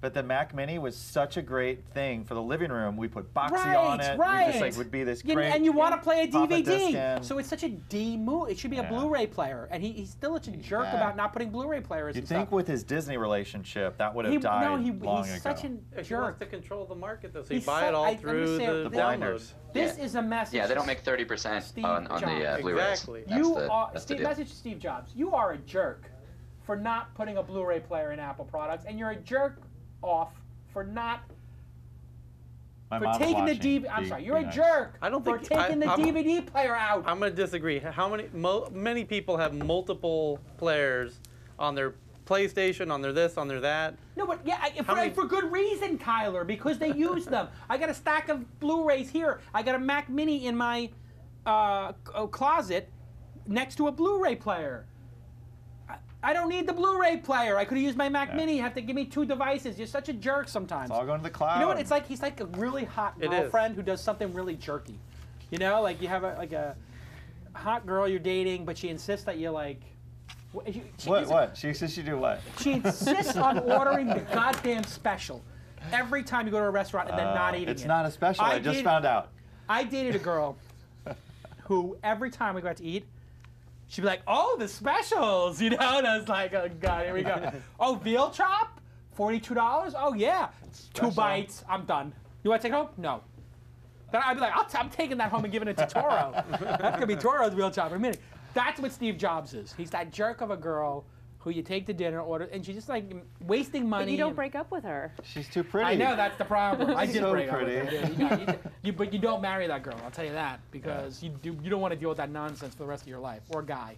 [SPEAKER 5] But the Mac Mini was such a great thing for the living room. We put Boxy
[SPEAKER 2] Right,
[SPEAKER 5] on it.
[SPEAKER 2] right.
[SPEAKER 5] We just like would be this
[SPEAKER 2] You know,
[SPEAKER 5] great.
[SPEAKER 2] and you want to play a
[SPEAKER 5] pop a disc
[SPEAKER 2] DVD.
[SPEAKER 5] in.
[SPEAKER 2] So it's such a D move. It should be a
[SPEAKER 5] Yeah.
[SPEAKER 2] Blu-ray player. And he's still such a jerk
[SPEAKER 5] Yeah.
[SPEAKER 2] about not putting Blu-ray players
[SPEAKER 5] You'd
[SPEAKER 2] and
[SPEAKER 5] think
[SPEAKER 2] stuff.
[SPEAKER 5] with his Disney relationship, that would have died
[SPEAKER 2] No,
[SPEAKER 5] long
[SPEAKER 2] he's
[SPEAKER 5] ago.
[SPEAKER 2] such a
[SPEAKER 4] He wants
[SPEAKER 2] jerk.
[SPEAKER 4] to control the market, though, so
[SPEAKER 2] He's
[SPEAKER 4] you buy
[SPEAKER 2] so-
[SPEAKER 4] it all
[SPEAKER 2] I
[SPEAKER 4] through
[SPEAKER 2] understand.
[SPEAKER 4] the
[SPEAKER 2] The
[SPEAKER 5] blinders.
[SPEAKER 2] This is a message.
[SPEAKER 6] Yeah, they don't make 30%
[SPEAKER 2] Steve
[SPEAKER 6] on the
[SPEAKER 2] Jobs.
[SPEAKER 6] Blu-rays.
[SPEAKER 4] Exactly.
[SPEAKER 6] That's the
[SPEAKER 2] Steve,
[SPEAKER 6] deal.
[SPEAKER 2] message to Steve Jobs. You are a jerk for not putting a Blu-ray player in Apple products, and you're a jerk off for not
[SPEAKER 5] My
[SPEAKER 2] for
[SPEAKER 5] mom's
[SPEAKER 2] taking the
[SPEAKER 5] watching.
[SPEAKER 2] DVD. I'm
[SPEAKER 5] Be-
[SPEAKER 2] sorry,
[SPEAKER 5] be
[SPEAKER 2] you're a
[SPEAKER 5] nice.
[SPEAKER 2] jerk
[SPEAKER 4] I don't
[SPEAKER 2] for
[SPEAKER 4] think-
[SPEAKER 2] taking the
[SPEAKER 4] I'm-
[SPEAKER 2] DVD player out.
[SPEAKER 4] I'm going to disagree. How many people have multiple players on their PlayStation, on their this, on their that?
[SPEAKER 2] No, but yeah,
[SPEAKER 4] many-
[SPEAKER 2] for good reason, Kyler, because they use them. I got a stack of Blu-rays here. I got a Mac Mini in my closet next to a Blu-ray player. I don't need the Blu-ray player. I could have used my Mac Mini. You have to give me two devices. You're such a jerk sometimes.
[SPEAKER 5] It's all going to the cloud.
[SPEAKER 2] You know what? It's like he's like a really hot
[SPEAKER 4] It is.
[SPEAKER 2] girlfriend who does something really jerky. You know, like you have a hot girl you're dating, but she insists that you're like.
[SPEAKER 5] What? She says you do what?
[SPEAKER 2] She insists on ordering the goddamn special every time you go to a restaurant and then not eating
[SPEAKER 5] It's
[SPEAKER 2] it.
[SPEAKER 5] not a special. I just found out.
[SPEAKER 2] I dated a girl who every time we go out to eat, she'd be like, "Oh, the specials," you know, and I was like, "Oh God, here we go." Oh, veal chop, $42. Oh yeah,
[SPEAKER 5] Special.
[SPEAKER 2] 2 bites. I'm done. You want to take it home? No. Then I'd be like, I'm taking that home and giving it to Toro. That's gonna be Toro's veal chop in a minute. That's what Steve Jobs is. He's that jerk of a girl who you take to dinner, order, and she's just like wasting money.
[SPEAKER 7] But you don't
[SPEAKER 2] and-
[SPEAKER 7] break up with her.
[SPEAKER 5] She's too pretty.
[SPEAKER 2] I know that's the problem. I
[SPEAKER 5] She's
[SPEAKER 2] did
[SPEAKER 5] so
[SPEAKER 2] break up with
[SPEAKER 5] pretty.
[SPEAKER 2] her. But you don't marry that girl. I'll tell you that because you don't want to deal with that nonsense for the rest of your life or guy.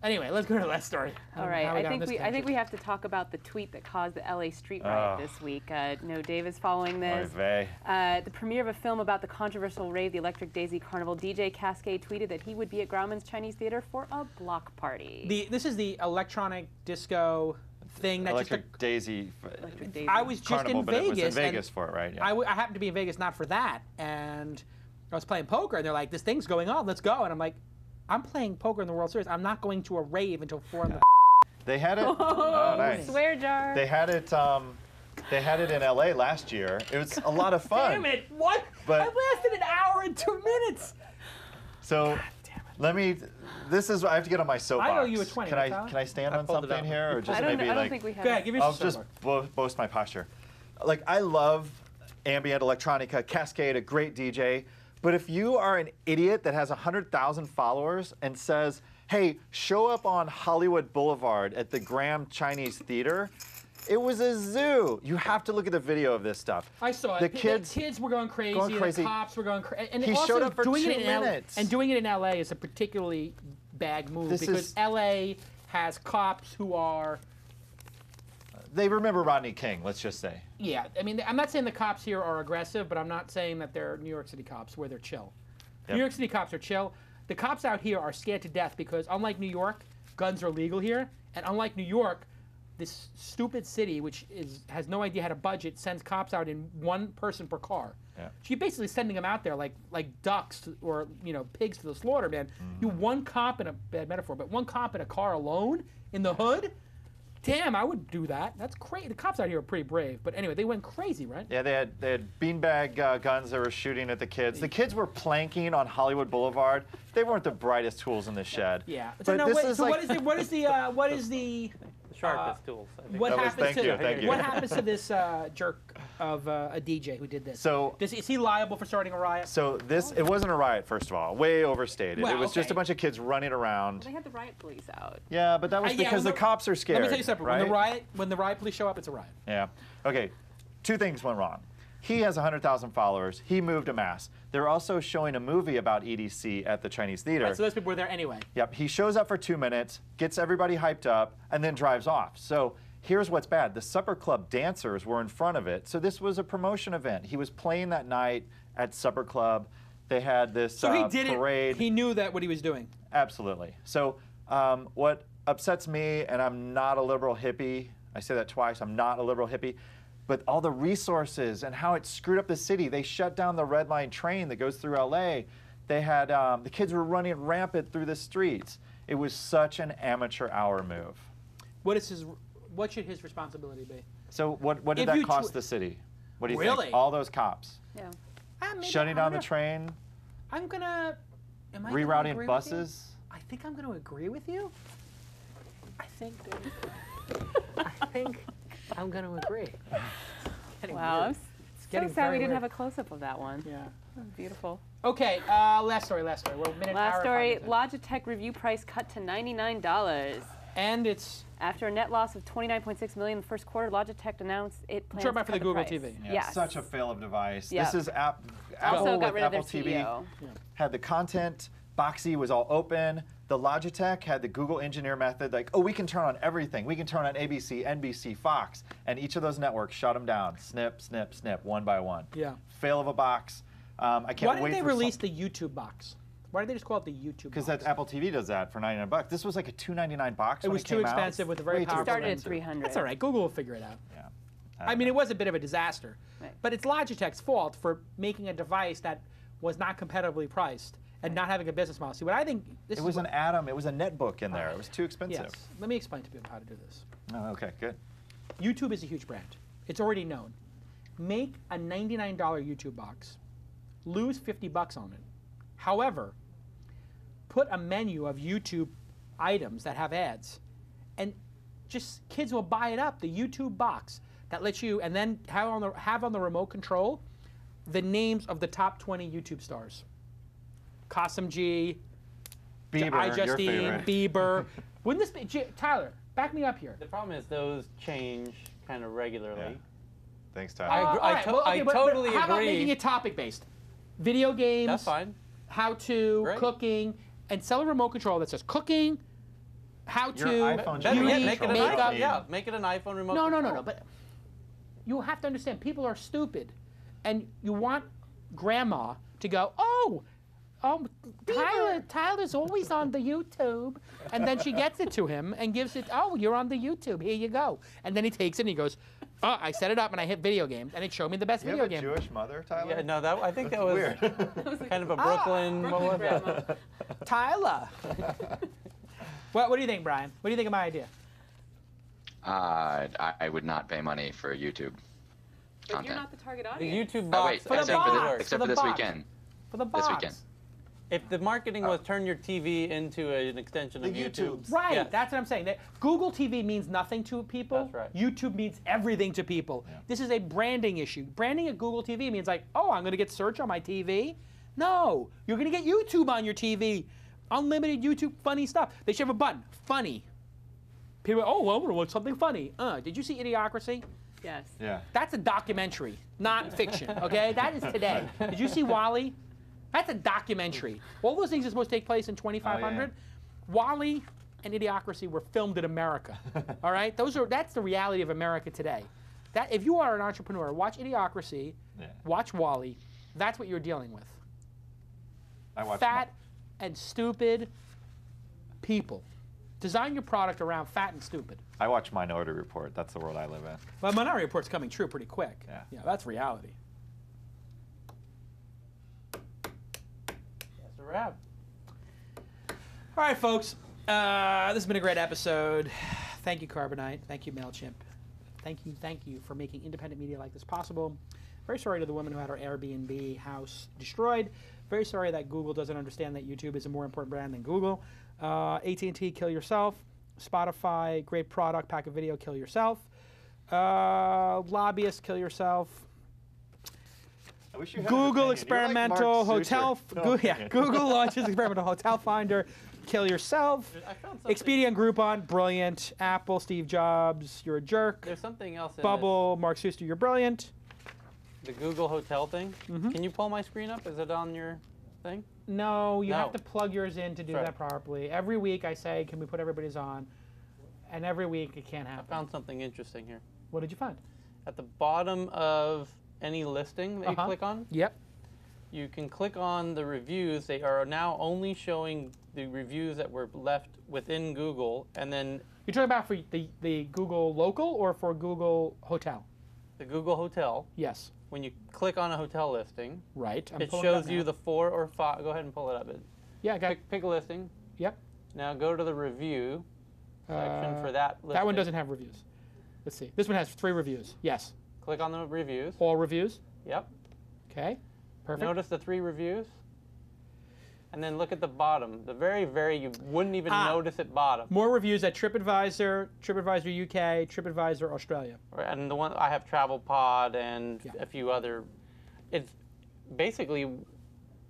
[SPEAKER 2] Anyway, let's go to the last story.
[SPEAKER 7] All right,
[SPEAKER 2] How we
[SPEAKER 7] I
[SPEAKER 2] got on
[SPEAKER 7] think
[SPEAKER 2] this
[SPEAKER 7] we
[SPEAKER 2] tangent.
[SPEAKER 7] have to talk about the tweet that caused the LA street riot this week. No, Dave is following this.
[SPEAKER 5] Oy vey.
[SPEAKER 7] The premiere of a film about the controversial rave, the Electric Daisy Carnival, DJ Cascade tweeted that he would be at Grauman's Chinese Theater for a block party.
[SPEAKER 2] This is the electronic disco thing that
[SPEAKER 5] Electric Daisy.
[SPEAKER 7] Electric Daisy.
[SPEAKER 2] I was just
[SPEAKER 5] Carnival,
[SPEAKER 2] in
[SPEAKER 5] but it was in
[SPEAKER 2] Vegas. and
[SPEAKER 5] Vegas for it, right? Yeah.
[SPEAKER 2] I happened to be in Vegas not for that, and I was playing poker, and they're like, "This thing's going on, let's go," and I'm like, "I'm playing poker in the World Series. I'm not going to a rave until 4 in the."
[SPEAKER 5] They had it. Oh, nice.
[SPEAKER 7] Swear jar.
[SPEAKER 5] They had it. They had it in LA last year. It was a lot of fun.
[SPEAKER 2] Damn it! What?
[SPEAKER 5] But-
[SPEAKER 2] I lasted an hour and 2 minutes.
[SPEAKER 5] So let me. This is. I have to get on my soapbox.
[SPEAKER 2] I owe you a 20,
[SPEAKER 5] Can
[SPEAKER 2] Tyler.
[SPEAKER 5] I stand on
[SPEAKER 4] pulled it
[SPEAKER 5] something
[SPEAKER 4] out.
[SPEAKER 5] here, or just
[SPEAKER 7] I don't,
[SPEAKER 5] maybe
[SPEAKER 7] I don't
[SPEAKER 5] like?
[SPEAKER 7] think we have.
[SPEAKER 2] Go ahead, give me
[SPEAKER 5] I'll
[SPEAKER 2] your
[SPEAKER 5] just
[SPEAKER 2] soapbox.
[SPEAKER 5] boast my posture. Like I love ambient electronica, Cascade, a great DJ. But if you are an idiot that has 100,000 followers and says, "Hey, show up on Hollywood Boulevard at the Graham Chinese Theater," it was a zoo. You have to look at the video of this stuff.
[SPEAKER 2] I saw it.
[SPEAKER 5] The kids
[SPEAKER 2] were going crazy.
[SPEAKER 5] going crazy.
[SPEAKER 2] The cops were going crazy. And
[SPEAKER 5] He
[SPEAKER 2] also
[SPEAKER 5] showed up for
[SPEAKER 2] doing
[SPEAKER 5] 2
[SPEAKER 2] it in
[SPEAKER 5] minutes.
[SPEAKER 2] And doing it in LA is a particularly bad move
[SPEAKER 5] This
[SPEAKER 2] because
[SPEAKER 5] is-
[SPEAKER 2] LA has cops who are.
[SPEAKER 5] They remember Rodney King, let's just say.
[SPEAKER 2] Yeah, I mean, I'm not saying the cops here are aggressive, but I'm not saying that they're New York City cops where they're chill.
[SPEAKER 5] Yep.
[SPEAKER 2] New York City cops are chill. The cops out here are scared to death because, unlike New York, guns are legal here, and unlike New York, this stupid city, which has no idea how to budget, sends cops out in 1 person per car.
[SPEAKER 5] Yeah.
[SPEAKER 2] So you're basically sending them out there like ducks or pigs to the slaughter, man. You 1 cop in a bad metaphor, but 1 cop in a car alone in the hood. Damn, I would do that. That's crazy. The cops out here are pretty brave, but anyway, they went crazy, right?
[SPEAKER 5] Yeah, they had beanbag guns that were shooting at the kids. The kids were planking on Hollywood Boulevard. They weren't the brightest tools in the shed.
[SPEAKER 2] Yeah.
[SPEAKER 5] But
[SPEAKER 2] So, no,
[SPEAKER 5] this
[SPEAKER 2] wait,
[SPEAKER 5] is
[SPEAKER 2] so
[SPEAKER 5] like,
[SPEAKER 2] what is the
[SPEAKER 4] Sharpest tools, I think.
[SPEAKER 2] what
[SPEAKER 5] That was-
[SPEAKER 2] happens
[SPEAKER 5] thank
[SPEAKER 2] to
[SPEAKER 5] you, thank you.
[SPEAKER 2] what happens to this jerk of a DJ who did this?
[SPEAKER 5] So-
[SPEAKER 2] is he liable for starting a riot?
[SPEAKER 5] So it wasn't a riot, first of all. Way overstated.
[SPEAKER 2] Well,
[SPEAKER 5] it was just
[SPEAKER 2] okay.
[SPEAKER 5] a bunch of kids running around.
[SPEAKER 7] They had the riot police out.
[SPEAKER 5] Yeah, but that was
[SPEAKER 2] Yeah,
[SPEAKER 5] because
[SPEAKER 2] when
[SPEAKER 5] the cops are scared.
[SPEAKER 2] Let me tell you something.
[SPEAKER 5] Right?
[SPEAKER 2] When the riot police show up, it's a riot.
[SPEAKER 5] Yeah. Okay. 2 things went wrong. He has 100,000 followers. He moved a mass. They're also showing a movie about EDC at the Chinese Theater.
[SPEAKER 2] Right, so those people were there anyway.
[SPEAKER 5] Yep. He shows up for 2 minutes, gets everybody hyped up, and then drives off. So here's what's bad. The supper club dancers were in front of it, so this was a promotion event. He was playing that night at supper club. They had this
[SPEAKER 2] So he did
[SPEAKER 5] parade.
[SPEAKER 2] it. He knew that what he was doing.
[SPEAKER 5] Absolutely. So what upsets me, and I'm not a liberal hippie, I say that twice, I'm not a liberal hippie, but all the resources and how it screwed up the city. They shut down the red line train that goes through LA. They had, the kids were running rampant through the streets. It was such an amateur hour move.
[SPEAKER 2] What should his responsibility be?
[SPEAKER 5] So what did that cost the city? What do you
[SPEAKER 2] Really?
[SPEAKER 5] think? All those cops.
[SPEAKER 7] Yeah.
[SPEAKER 5] Shutting down the train,
[SPEAKER 2] I'm gonna. Am I
[SPEAKER 5] rerouting
[SPEAKER 2] agree
[SPEAKER 5] buses.
[SPEAKER 2] I think I'm gonna agree with you. I think I'm gonna agree.
[SPEAKER 7] Wow, I'm so sad we didn't have a close-up of that one.
[SPEAKER 2] Yeah.
[SPEAKER 7] Beautiful.
[SPEAKER 2] Okay, last story. We're a minute.
[SPEAKER 7] Last
[SPEAKER 2] hour,
[SPEAKER 7] story,
[SPEAKER 2] 5 minutes.
[SPEAKER 7] Logitech review price cut to $99.
[SPEAKER 2] And it's
[SPEAKER 7] After a net loss of $29.6 million in the first quarter, Logitech announced it plans
[SPEAKER 2] Sure,
[SPEAKER 7] to
[SPEAKER 2] for
[SPEAKER 7] cut
[SPEAKER 2] the Google
[SPEAKER 7] price.
[SPEAKER 2] TV.
[SPEAKER 5] Yeah,
[SPEAKER 7] Yes.
[SPEAKER 5] Such a fail of device.
[SPEAKER 7] Yeah.
[SPEAKER 5] This is Apple
[SPEAKER 7] Also got
[SPEAKER 5] with
[SPEAKER 7] rid of their
[SPEAKER 5] Apple TV.
[SPEAKER 7] CEO.
[SPEAKER 5] Had the content, Boxy was all open. The Logitech had the Google engineer method, like, oh, we can turn on everything. We can turn on ABC, NBC, Fox, and each of those networks shut them down. Snip, snip, snip, one by one.
[SPEAKER 2] Yeah.
[SPEAKER 5] Fail of a box. I can't
[SPEAKER 2] Why
[SPEAKER 5] wait
[SPEAKER 2] did they
[SPEAKER 5] for
[SPEAKER 2] release the YouTube box? Why did they just call it the YouTube box?
[SPEAKER 5] Because Apple TV does that for $99. This was like a $299 box.
[SPEAKER 2] It
[SPEAKER 5] when
[SPEAKER 2] was
[SPEAKER 5] came
[SPEAKER 2] too
[SPEAKER 5] out.
[SPEAKER 2] expensive with a very
[SPEAKER 5] Way too
[SPEAKER 2] powerful.
[SPEAKER 7] Started at
[SPEAKER 5] expensive.
[SPEAKER 7] $300.
[SPEAKER 2] That's all right. Google will figure it out.
[SPEAKER 5] Yeah.
[SPEAKER 2] I mean, it was a bit of a disaster.
[SPEAKER 7] Right.
[SPEAKER 2] But it's Logitech's fault for making a device that was not competitively priced and not having a business model. See, what I think this
[SPEAKER 5] It
[SPEAKER 2] is
[SPEAKER 5] was
[SPEAKER 2] what,
[SPEAKER 5] an Atom. It was a netbook in there. It was too expensive.
[SPEAKER 2] Yes. Let me explain to people how to do this.
[SPEAKER 5] Oh, okay, good.
[SPEAKER 2] YouTube is a huge brand. It's already known. Make a $99 YouTube box. Lose $50 on it. However, put a menu of YouTube items that have ads, and just kids will buy it up. The YouTube box that lets you, and then have on the remote control the names of the top 20 YouTube stars. Qasim G,
[SPEAKER 5] Bieber, your
[SPEAKER 2] iJustine,
[SPEAKER 5] favorite.
[SPEAKER 2] Bieber. Wouldn't this be Tyler? Back me up here.
[SPEAKER 4] The problem is those change kind of regularly.
[SPEAKER 5] Yeah. Thanks,
[SPEAKER 4] I
[SPEAKER 5] Tyler.
[SPEAKER 4] agree-
[SPEAKER 2] All right, well, okay,
[SPEAKER 4] I
[SPEAKER 2] but
[SPEAKER 4] totally
[SPEAKER 2] how about
[SPEAKER 4] agree.
[SPEAKER 2] making it topic-based? Video games,
[SPEAKER 4] That's fine.
[SPEAKER 2] how-to,
[SPEAKER 4] Great.
[SPEAKER 2] cooking, and sell a remote control that says cooking, how-to,
[SPEAKER 5] Your iPhone
[SPEAKER 4] Better
[SPEAKER 2] beauty,
[SPEAKER 4] yet, make it an
[SPEAKER 2] makeup.
[SPEAKER 4] iPhone. Yeah, make it an iPhone remote.
[SPEAKER 2] No,
[SPEAKER 4] control.
[SPEAKER 2] but you have to understand, people are stupid, and you want grandma to go, oh, Tyler's always on the YouTube, and then she gets it to him and gives it, oh, you're on the YouTube, here you go. And then he takes it and he goes, oh, I set it up and I hit video games, and it showed me the best
[SPEAKER 5] You
[SPEAKER 2] video
[SPEAKER 5] have a
[SPEAKER 2] game.
[SPEAKER 5] Jewish mother, Tyler?
[SPEAKER 4] Yeah, no, I think that was
[SPEAKER 5] Weird.
[SPEAKER 4] kind of a Brooklyn. What was that?
[SPEAKER 2] Tyler. What do you think, Brian? What do you think of my idea?
[SPEAKER 6] I would not pay money for YouTube
[SPEAKER 7] But you're
[SPEAKER 6] content.
[SPEAKER 7] not the target
[SPEAKER 4] The
[SPEAKER 7] audience.
[SPEAKER 4] YouTube
[SPEAKER 6] Oh
[SPEAKER 4] box.
[SPEAKER 6] wait,
[SPEAKER 2] For the
[SPEAKER 6] except
[SPEAKER 2] box,
[SPEAKER 6] except
[SPEAKER 2] for
[SPEAKER 6] for
[SPEAKER 2] the
[SPEAKER 6] this
[SPEAKER 2] box.
[SPEAKER 6] weekend.
[SPEAKER 2] For the box.
[SPEAKER 6] This weekend.
[SPEAKER 4] If the marketing was turn your TV into an extension of
[SPEAKER 5] The
[SPEAKER 4] YouTube.
[SPEAKER 5] YouTubes.
[SPEAKER 2] Right,
[SPEAKER 4] Yes.
[SPEAKER 2] that's what I'm saying. That Google TV means nothing to people.
[SPEAKER 4] That's right.
[SPEAKER 2] YouTube means everything to people. This is a branding issue. Branding at Google TV means like, oh, I'm going to get search on my TV. No, you're going to get YouTube on your TV. Unlimited YouTube funny stuff. They should have a button, funny. People, oh, well, I want to watch something funny. Did you see Idiocracy?
[SPEAKER 7] Yes.
[SPEAKER 5] Yeah.
[SPEAKER 2] That's a documentary, not fiction, okay? That is today. Did you see Wall-E? That's a documentary. All those things are supposed to take place in 2500. Wall-E and Idiocracy were filmed in America, all right? That's the reality of America today. That if you are an entrepreneur, watch Idiocracy, watch Wall-E. That's what you're dealing with.
[SPEAKER 5] I watched
[SPEAKER 2] Fat and stupid people. Design your product around fat and stupid.
[SPEAKER 5] I watch Minority Report. That's the world I live in.
[SPEAKER 2] Well, Minority Report's coming true pretty quick.
[SPEAKER 5] Yeah.
[SPEAKER 2] That's reality.
[SPEAKER 4] That's a wrap.
[SPEAKER 2] All right, folks. This has been a great episode. Thank you, Carbonite. Thank you, MailChimp. Thank you for making independent media like this possible. Very sorry to the woman who had her Airbnb house destroyed. Very sorry that Google doesn't understand that YouTube is a more important brand than Google. AT&T, kill yourself. Spotify, great product, pack a video, kill yourself. Lobbyists, kill yourself.
[SPEAKER 5] I wish you had an
[SPEAKER 2] Google
[SPEAKER 5] opinion. You're like
[SPEAKER 2] experimental
[SPEAKER 5] Mark
[SPEAKER 2] hotel.
[SPEAKER 5] Suster.
[SPEAKER 2] Google launches experimental hotel finder. Kill yourself.
[SPEAKER 4] I found something.
[SPEAKER 2] Expedia and Groupon, brilliant. Apple, Steve Jobs, you're a jerk.
[SPEAKER 4] There's something else in
[SPEAKER 2] Bubble, Mark Suster, you're brilliant.
[SPEAKER 4] this. The Google hotel thing. Can you pull my screen up? Is it on your thing?
[SPEAKER 2] No, you
[SPEAKER 4] No.
[SPEAKER 2] have to plug yours in to do
[SPEAKER 4] That's
[SPEAKER 2] that
[SPEAKER 4] right.
[SPEAKER 2] properly. Every week I say, can we put everybody's on? and every week it can't
[SPEAKER 4] I
[SPEAKER 2] happen.
[SPEAKER 4] found something interesting here.
[SPEAKER 2] What did you find?
[SPEAKER 4] At the bottom of any listing that you click on,
[SPEAKER 2] Yep.
[SPEAKER 4] you can click on the reviews. They are now only showing the reviews that were left within Google, and then
[SPEAKER 2] You're talking about for the Google local or for Google hotel?
[SPEAKER 4] the Google hotel.
[SPEAKER 2] Yes.
[SPEAKER 4] When you click on a hotel listing,
[SPEAKER 2] Right. I'm
[SPEAKER 4] it
[SPEAKER 2] pulling it up
[SPEAKER 4] shows you
[SPEAKER 2] now.
[SPEAKER 4] the 4 or 5. Go ahead and pull it up.
[SPEAKER 2] Yeah, I got it.
[SPEAKER 4] Pick a listing.
[SPEAKER 2] Yep.
[SPEAKER 4] Now go to the review section for that listing.
[SPEAKER 2] That one doesn't have reviews. Let's see. This one has 3 reviews. Yes.
[SPEAKER 4] Click on the reviews.
[SPEAKER 2] All reviews.
[SPEAKER 4] Yep.
[SPEAKER 2] Okay. Perfect.
[SPEAKER 4] Notice the 3 reviews. And then look at the bottom. The very, you wouldn't even notice at bottom.
[SPEAKER 2] More reviews at TripAdvisor, TripAdvisor UK, TripAdvisor Australia.
[SPEAKER 4] And the one I have TravelPod and a few other. It's basically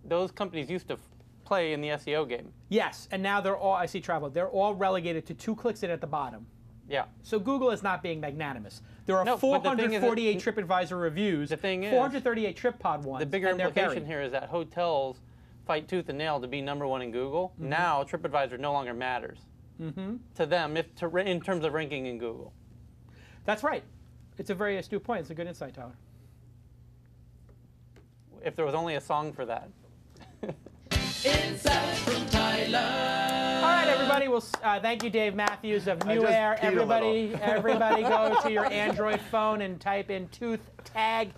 [SPEAKER 4] those companies used to play in the SEO game.
[SPEAKER 2] Yes, and now they're all, I see travel, they're all relegated to 2 clicks in at the bottom.
[SPEAKER 4] Yeah.
[SPEAKER 2] So Google is not being magnanimous. There are
[SPEAKER 4] No, but the thing is
[SPEAKER 2] 448 TripAdvisor reviews,
[SPEAKER 4] the thing is,
[SPEAKER 2] 438 TripPod ones,
[SPEAKER 4] the bigger
[SPEAKER 2] and they're
[SPEAKER 4] implication
[SPEAKER 2] buried.
[SPEAKER 4] here is that hotels fight tooth and nail to be #1 in Google. Now TripAdvisor no longer matters to them in terms of ranking in Google.
[SPEAKER 2] That's right. It's a very astute point. It's a good insight, Tyler.
[SPEAKER 4] If there was only a song for that.
[SPEAKER 8] Inside from Thailand.
[SPEAKER 2] All right, everybody. Well, thank you, Dave Mathews of NeuAer. Everybody, go to your Android phone and type in ToothTag.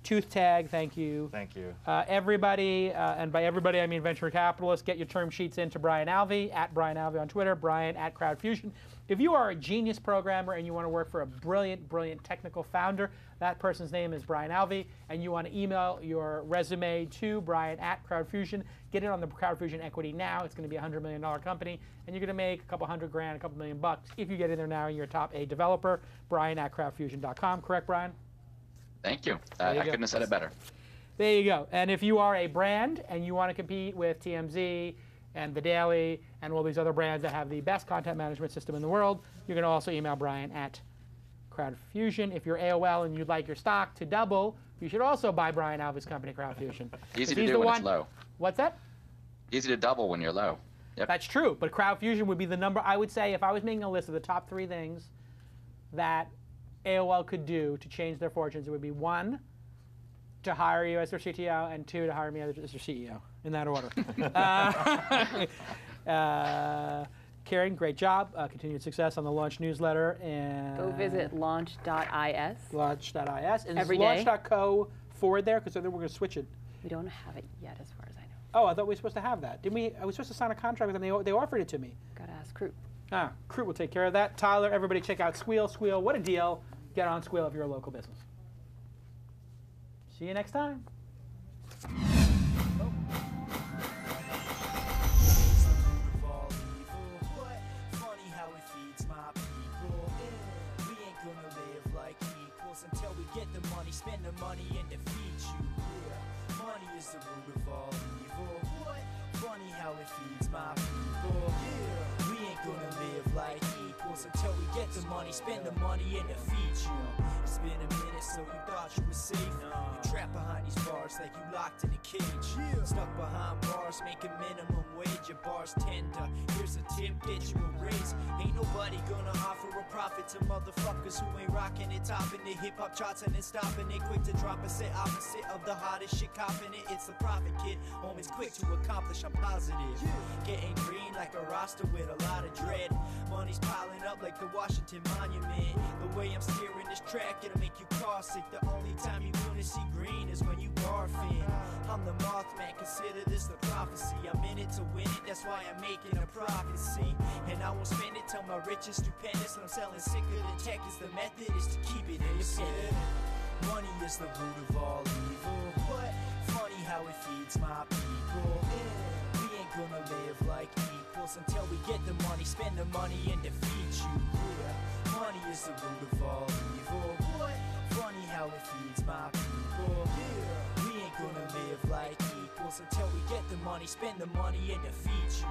[SPEAKER 2] ToothTag. Thank you.
[SPEAKER 5] Thank you.
[SPEAKER 2] Everybody, and by everybody I mean venture capitalists, get your term sheets into Brian Alvey at Brian Alvey on Twitter. Brian at CrowdFusion. If you are a genius programmer and you want to work for a brilliant, brilliant technical founder, that person's name is Brian Alvey, and you want to email your resume to Brian at CrowdFusion. Get it on the CrowdFusion equity now. It's going to be a $100 million company, and you're going to make a couple $100 grand, a couple $1 million if you get in there now and you're a top A developer. Brian at CrowdFusion.com. Correct, Brian?
[SPEAKER 6] Thank you. I couldn't have said it better.
[SPEAKER 2] There you go. And if you are a brand and you want to compete with TMZ and The Daily and all these other brands that have the best content management system in the world, you're going to also email Brian at CrowdFusion. If you're AOL and you'd like your stock to double, you should also buy Brian Alvey's company, CrowdFusion.
[SPEAKER 6] Easy to do when it's low.
[SPEAKER 2] What's that?
[SPEAKER 6] Easy to double when you're low. Yep.
[SPEAKER 2] That's true, but CrowdFusion would be the number. I would say if I was making a list of the top 3 things that AOL could do to change their fortunes, it would be 1, to hire you as their CTO, and 2, to hire me as their CEO, in that order. Kirin, great job. Continued success on the Launch newsletter. And
[SPEAKER 7] Go visit launch.is.
[SPEAKER 2] Launch.is. And
[SPEAKER 7] Every
[SPEAKER 2] is
[SPEAKER 7] day.
[SPEAKER 2] launch.co forward there? Because then we're going to switch it.
[SPEAKER 7] We don't have it yet, as far as I know.
[SPEAKER 2] Oh, I thought we were supposed to have that. Didn't we? I was supposed to sign a contract with them. They offered it to me.
[SPEAKER 7] Gotta ask Crew.
[SPEAKER 2] Crew will take care of that. Tyler, everybody check out Squeal. Squeal, what a deal. Get on Squeal if you're a local business. See you next time.
[SPEAKER 3] Funny how it feeds my people. We ain't gonna live like equals until we get the money, spend the money, and defeat you. Yeah, money is the root of all evil. What? Funny how it feeds my people. Yeah, we ain't gonna live like equals until we get the money, spend the money, and defeat you. It's been a minute, so you thought you were safe. You trapped behind these bars like you locked in a cage. Stuck behind bars, making minimum wage. Your bar's tender. Here's a tip, get you a raise. Ain't nobody gonna offer a profit to motherfuckers who ain't rocking it, topping the hip hop charts and then stopping it. Quick to drop a set opposite of the hottest shit, copping it. It's the profit kid. Always quick to accomplish. I'm positive. Getting green like a roster with a lot of dread. Money's piling up like the Washington Monument. The way I'm steering this track, it'll make you car sick. The only time you're gonna see green is when you barf in. I'm the Mothman, consider this the prophecy. I'm in it to win it, that's why I'm making a profit, see. And I won't spend it till my rich is stupendous. And I'm selling sicker than tech, is the method is to keep it independent. Money is the root of all evil. What? Funny how it feeds my people. We ain't gonna live like equals until we get the money, spend the money, and defeat you. Yeah, money is the root of all evil. What? Funny how it feeds my people. Yeah, we ain't gonna live like equals until we get the money, spend the money, and defeat you.